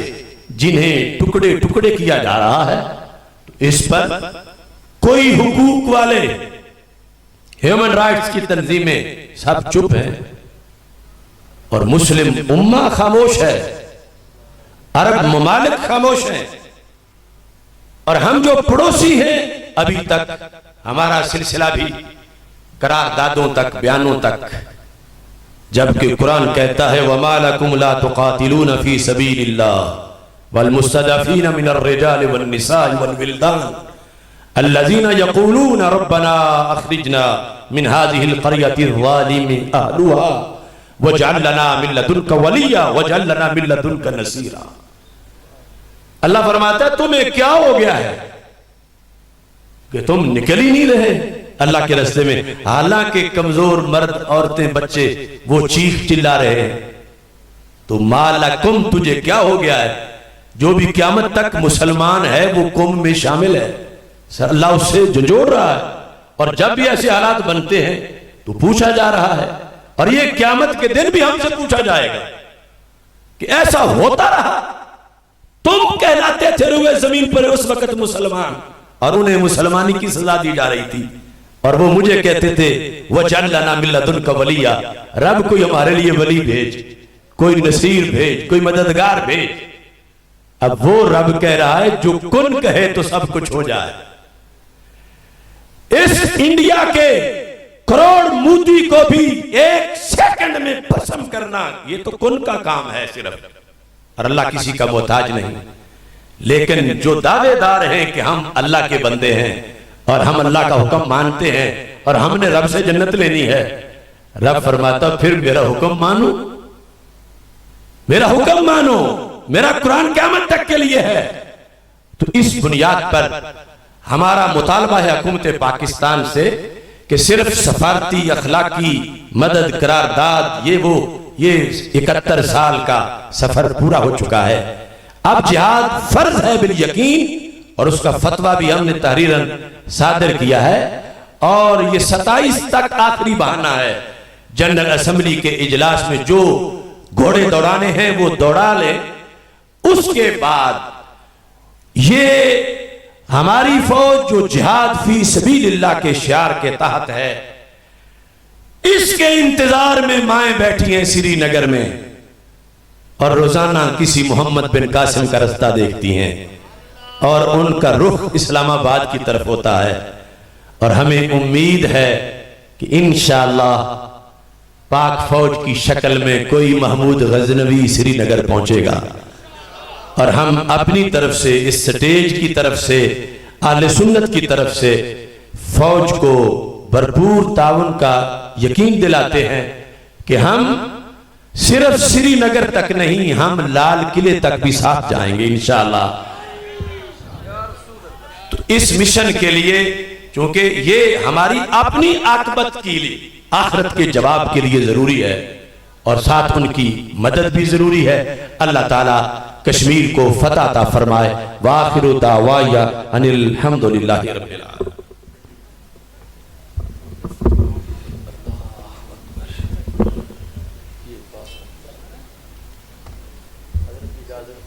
جنہیں ٹکڑے ٹکڑے کیا جا رہا ہے, اس پر کوئی حقوق والے ہیومن رائٹس کی تنظیمیں سب چپ ہیں اور مسلم امہ خاموش ہے, عرب ممالک خاموش ہیں. اور ہم جو پڑوسی ہیں ابھی تک ہمارا سلسلہ بھی قراردادوں تک, بیانوں تک, جبکہ قرآن کہتا ہے وَمَا لَكُمْ لَا تُقَاتِلُونَ فِي سَبِيلِ اللَّهِ وَالْمُسْتَضْعَفِينَ مِنَ الرِّجَالِ وَالنِّسَاءِ وَالْوِلْدَانِ الَّذِينَ يَقُولُونَ رَبَّنَا أَخْرِجْنَا مِنْ هَذِهِ الْقَرْيَةِ الظَّالِمِ أَهْلُهَا وَاجْعَل لَّنَا مِن لَّدُنكَ وَلِيًّا وَاجْعَل لَّنَا مِن لَّدُنكَ نَصِيرًا. اللہ فرماتا ہے تمہیں کیا ہو گیا ہے کہ تم نکل ہی نہیں رہے اللہ کے راستے میں, حالانکہ کمزور مرد, عورتیں, بچے وہ چیخ چلا رہے ہیں. تو مالکم, تجھے کیا ہو گیا ہے؟ جو بھی قیامت تک مسلمان ہے وہ قوم میں شامل ہے, اللہ اس سے جھنجھوڑ رہا ہے. اور جب بھی ایسے حالات بنتے ہیں تو پوچھا جا رہا ہے, اور یہ قیامت کے دن بھی ہم سے پوچھا جائے گا کہ ایسا ہوتا رہا, تم کہلاتے تھے روئے زمین پر اس وقت مسلمان, اور انہیں مسلمانی کی سزا دی جا رہی تھی, اور وہ مجھے کہتے تھے وَجَعَل لَّنَا مِن لَّدُنكَ وَلِيًّا, رب کوئی ہمارے لیے ولی بھیج, کوئی نصیر بھیج, کوئی مددگار بھیج. اب وہ رب کہہ رہا ہے جو کن کہے تو سب کچھ ہو جائے. اس انڈیا کے کروڑ مودی کو بھی ایک سیکنڈ میں پسم کرنا یہ تو کن کا کام ہے صرف, اور اللہ کسی کا محتاج نہیں. لیکن جو دعوے دار ہیں کہ ہم اللہ کے بندے ہیں اور ہم اللہ کا حکم مانتے ہیں اور ہم نے رب سے جنت لینی ہے, رب فرماتا پھر میرا حکم مانو, میرا حکم مانو, میرا قرآن قیامت تک کے لیے ہے. تو اس بنیاد پر ہمارا مطالبہ ہے حکومت پاکستان سے کہ صرف سفارتی اخلاقی مدد قرارداد یہ 71 سال کا سفر پورا ہو چکا ہے. اب جہاد فرض ہے بالیقین, اور اس کا فتویٰ بھی ہم نے تحریراً صادر کیا ہے, اور یہ 27 تک آخری بہانہ ہے. جنرل اسمبلی کے اجلاس میں جو گھوڑے دوڑانے ہیں وہ دوڑا لیں, اس کے بعد یہ ہماری فوج جو جہاد فی سبیل اللہ کے شعار کے تحت ہے, اس کے انتظار میں مائیں بیٹھی ہیں سری نگر میں, اور روزانہ کسی محمد بن قاسم کا رستہ دیکھتی ہیں, اور ان کا رخ اسلام آباد کی طرف ہوتا ہے. اور ہمیں امید ہے کہ انشاءاللہ پاک فوج کی شکل میں کوئی محمود غزنوی سری نگر پہنچے گا, اور ہم اپنی طرف سے اس سٹیج کی طرف سے اہل سنت کی طرف سے فوج کو بھرپور تعاون کا یقین دلاتے ہیں کہ ہم صرف سری نگر تک نہیں, ہم لال قلعے تک بھی ساتھ جائیں گے انشاءاللہ. تو اس مشن کے لیے چونکہ یہ ہماری اپنی عاقبت کی لیے آخرت کے جواب کے لیے ضروری ہے, اور ساتھ ان کی مدد بھی ضروری ہے. اللہ تعالیٰ کشمیر کو فتح عطا فرمائے. وآخر دعوایا ان الحمدللہ رب العالمین. اجازت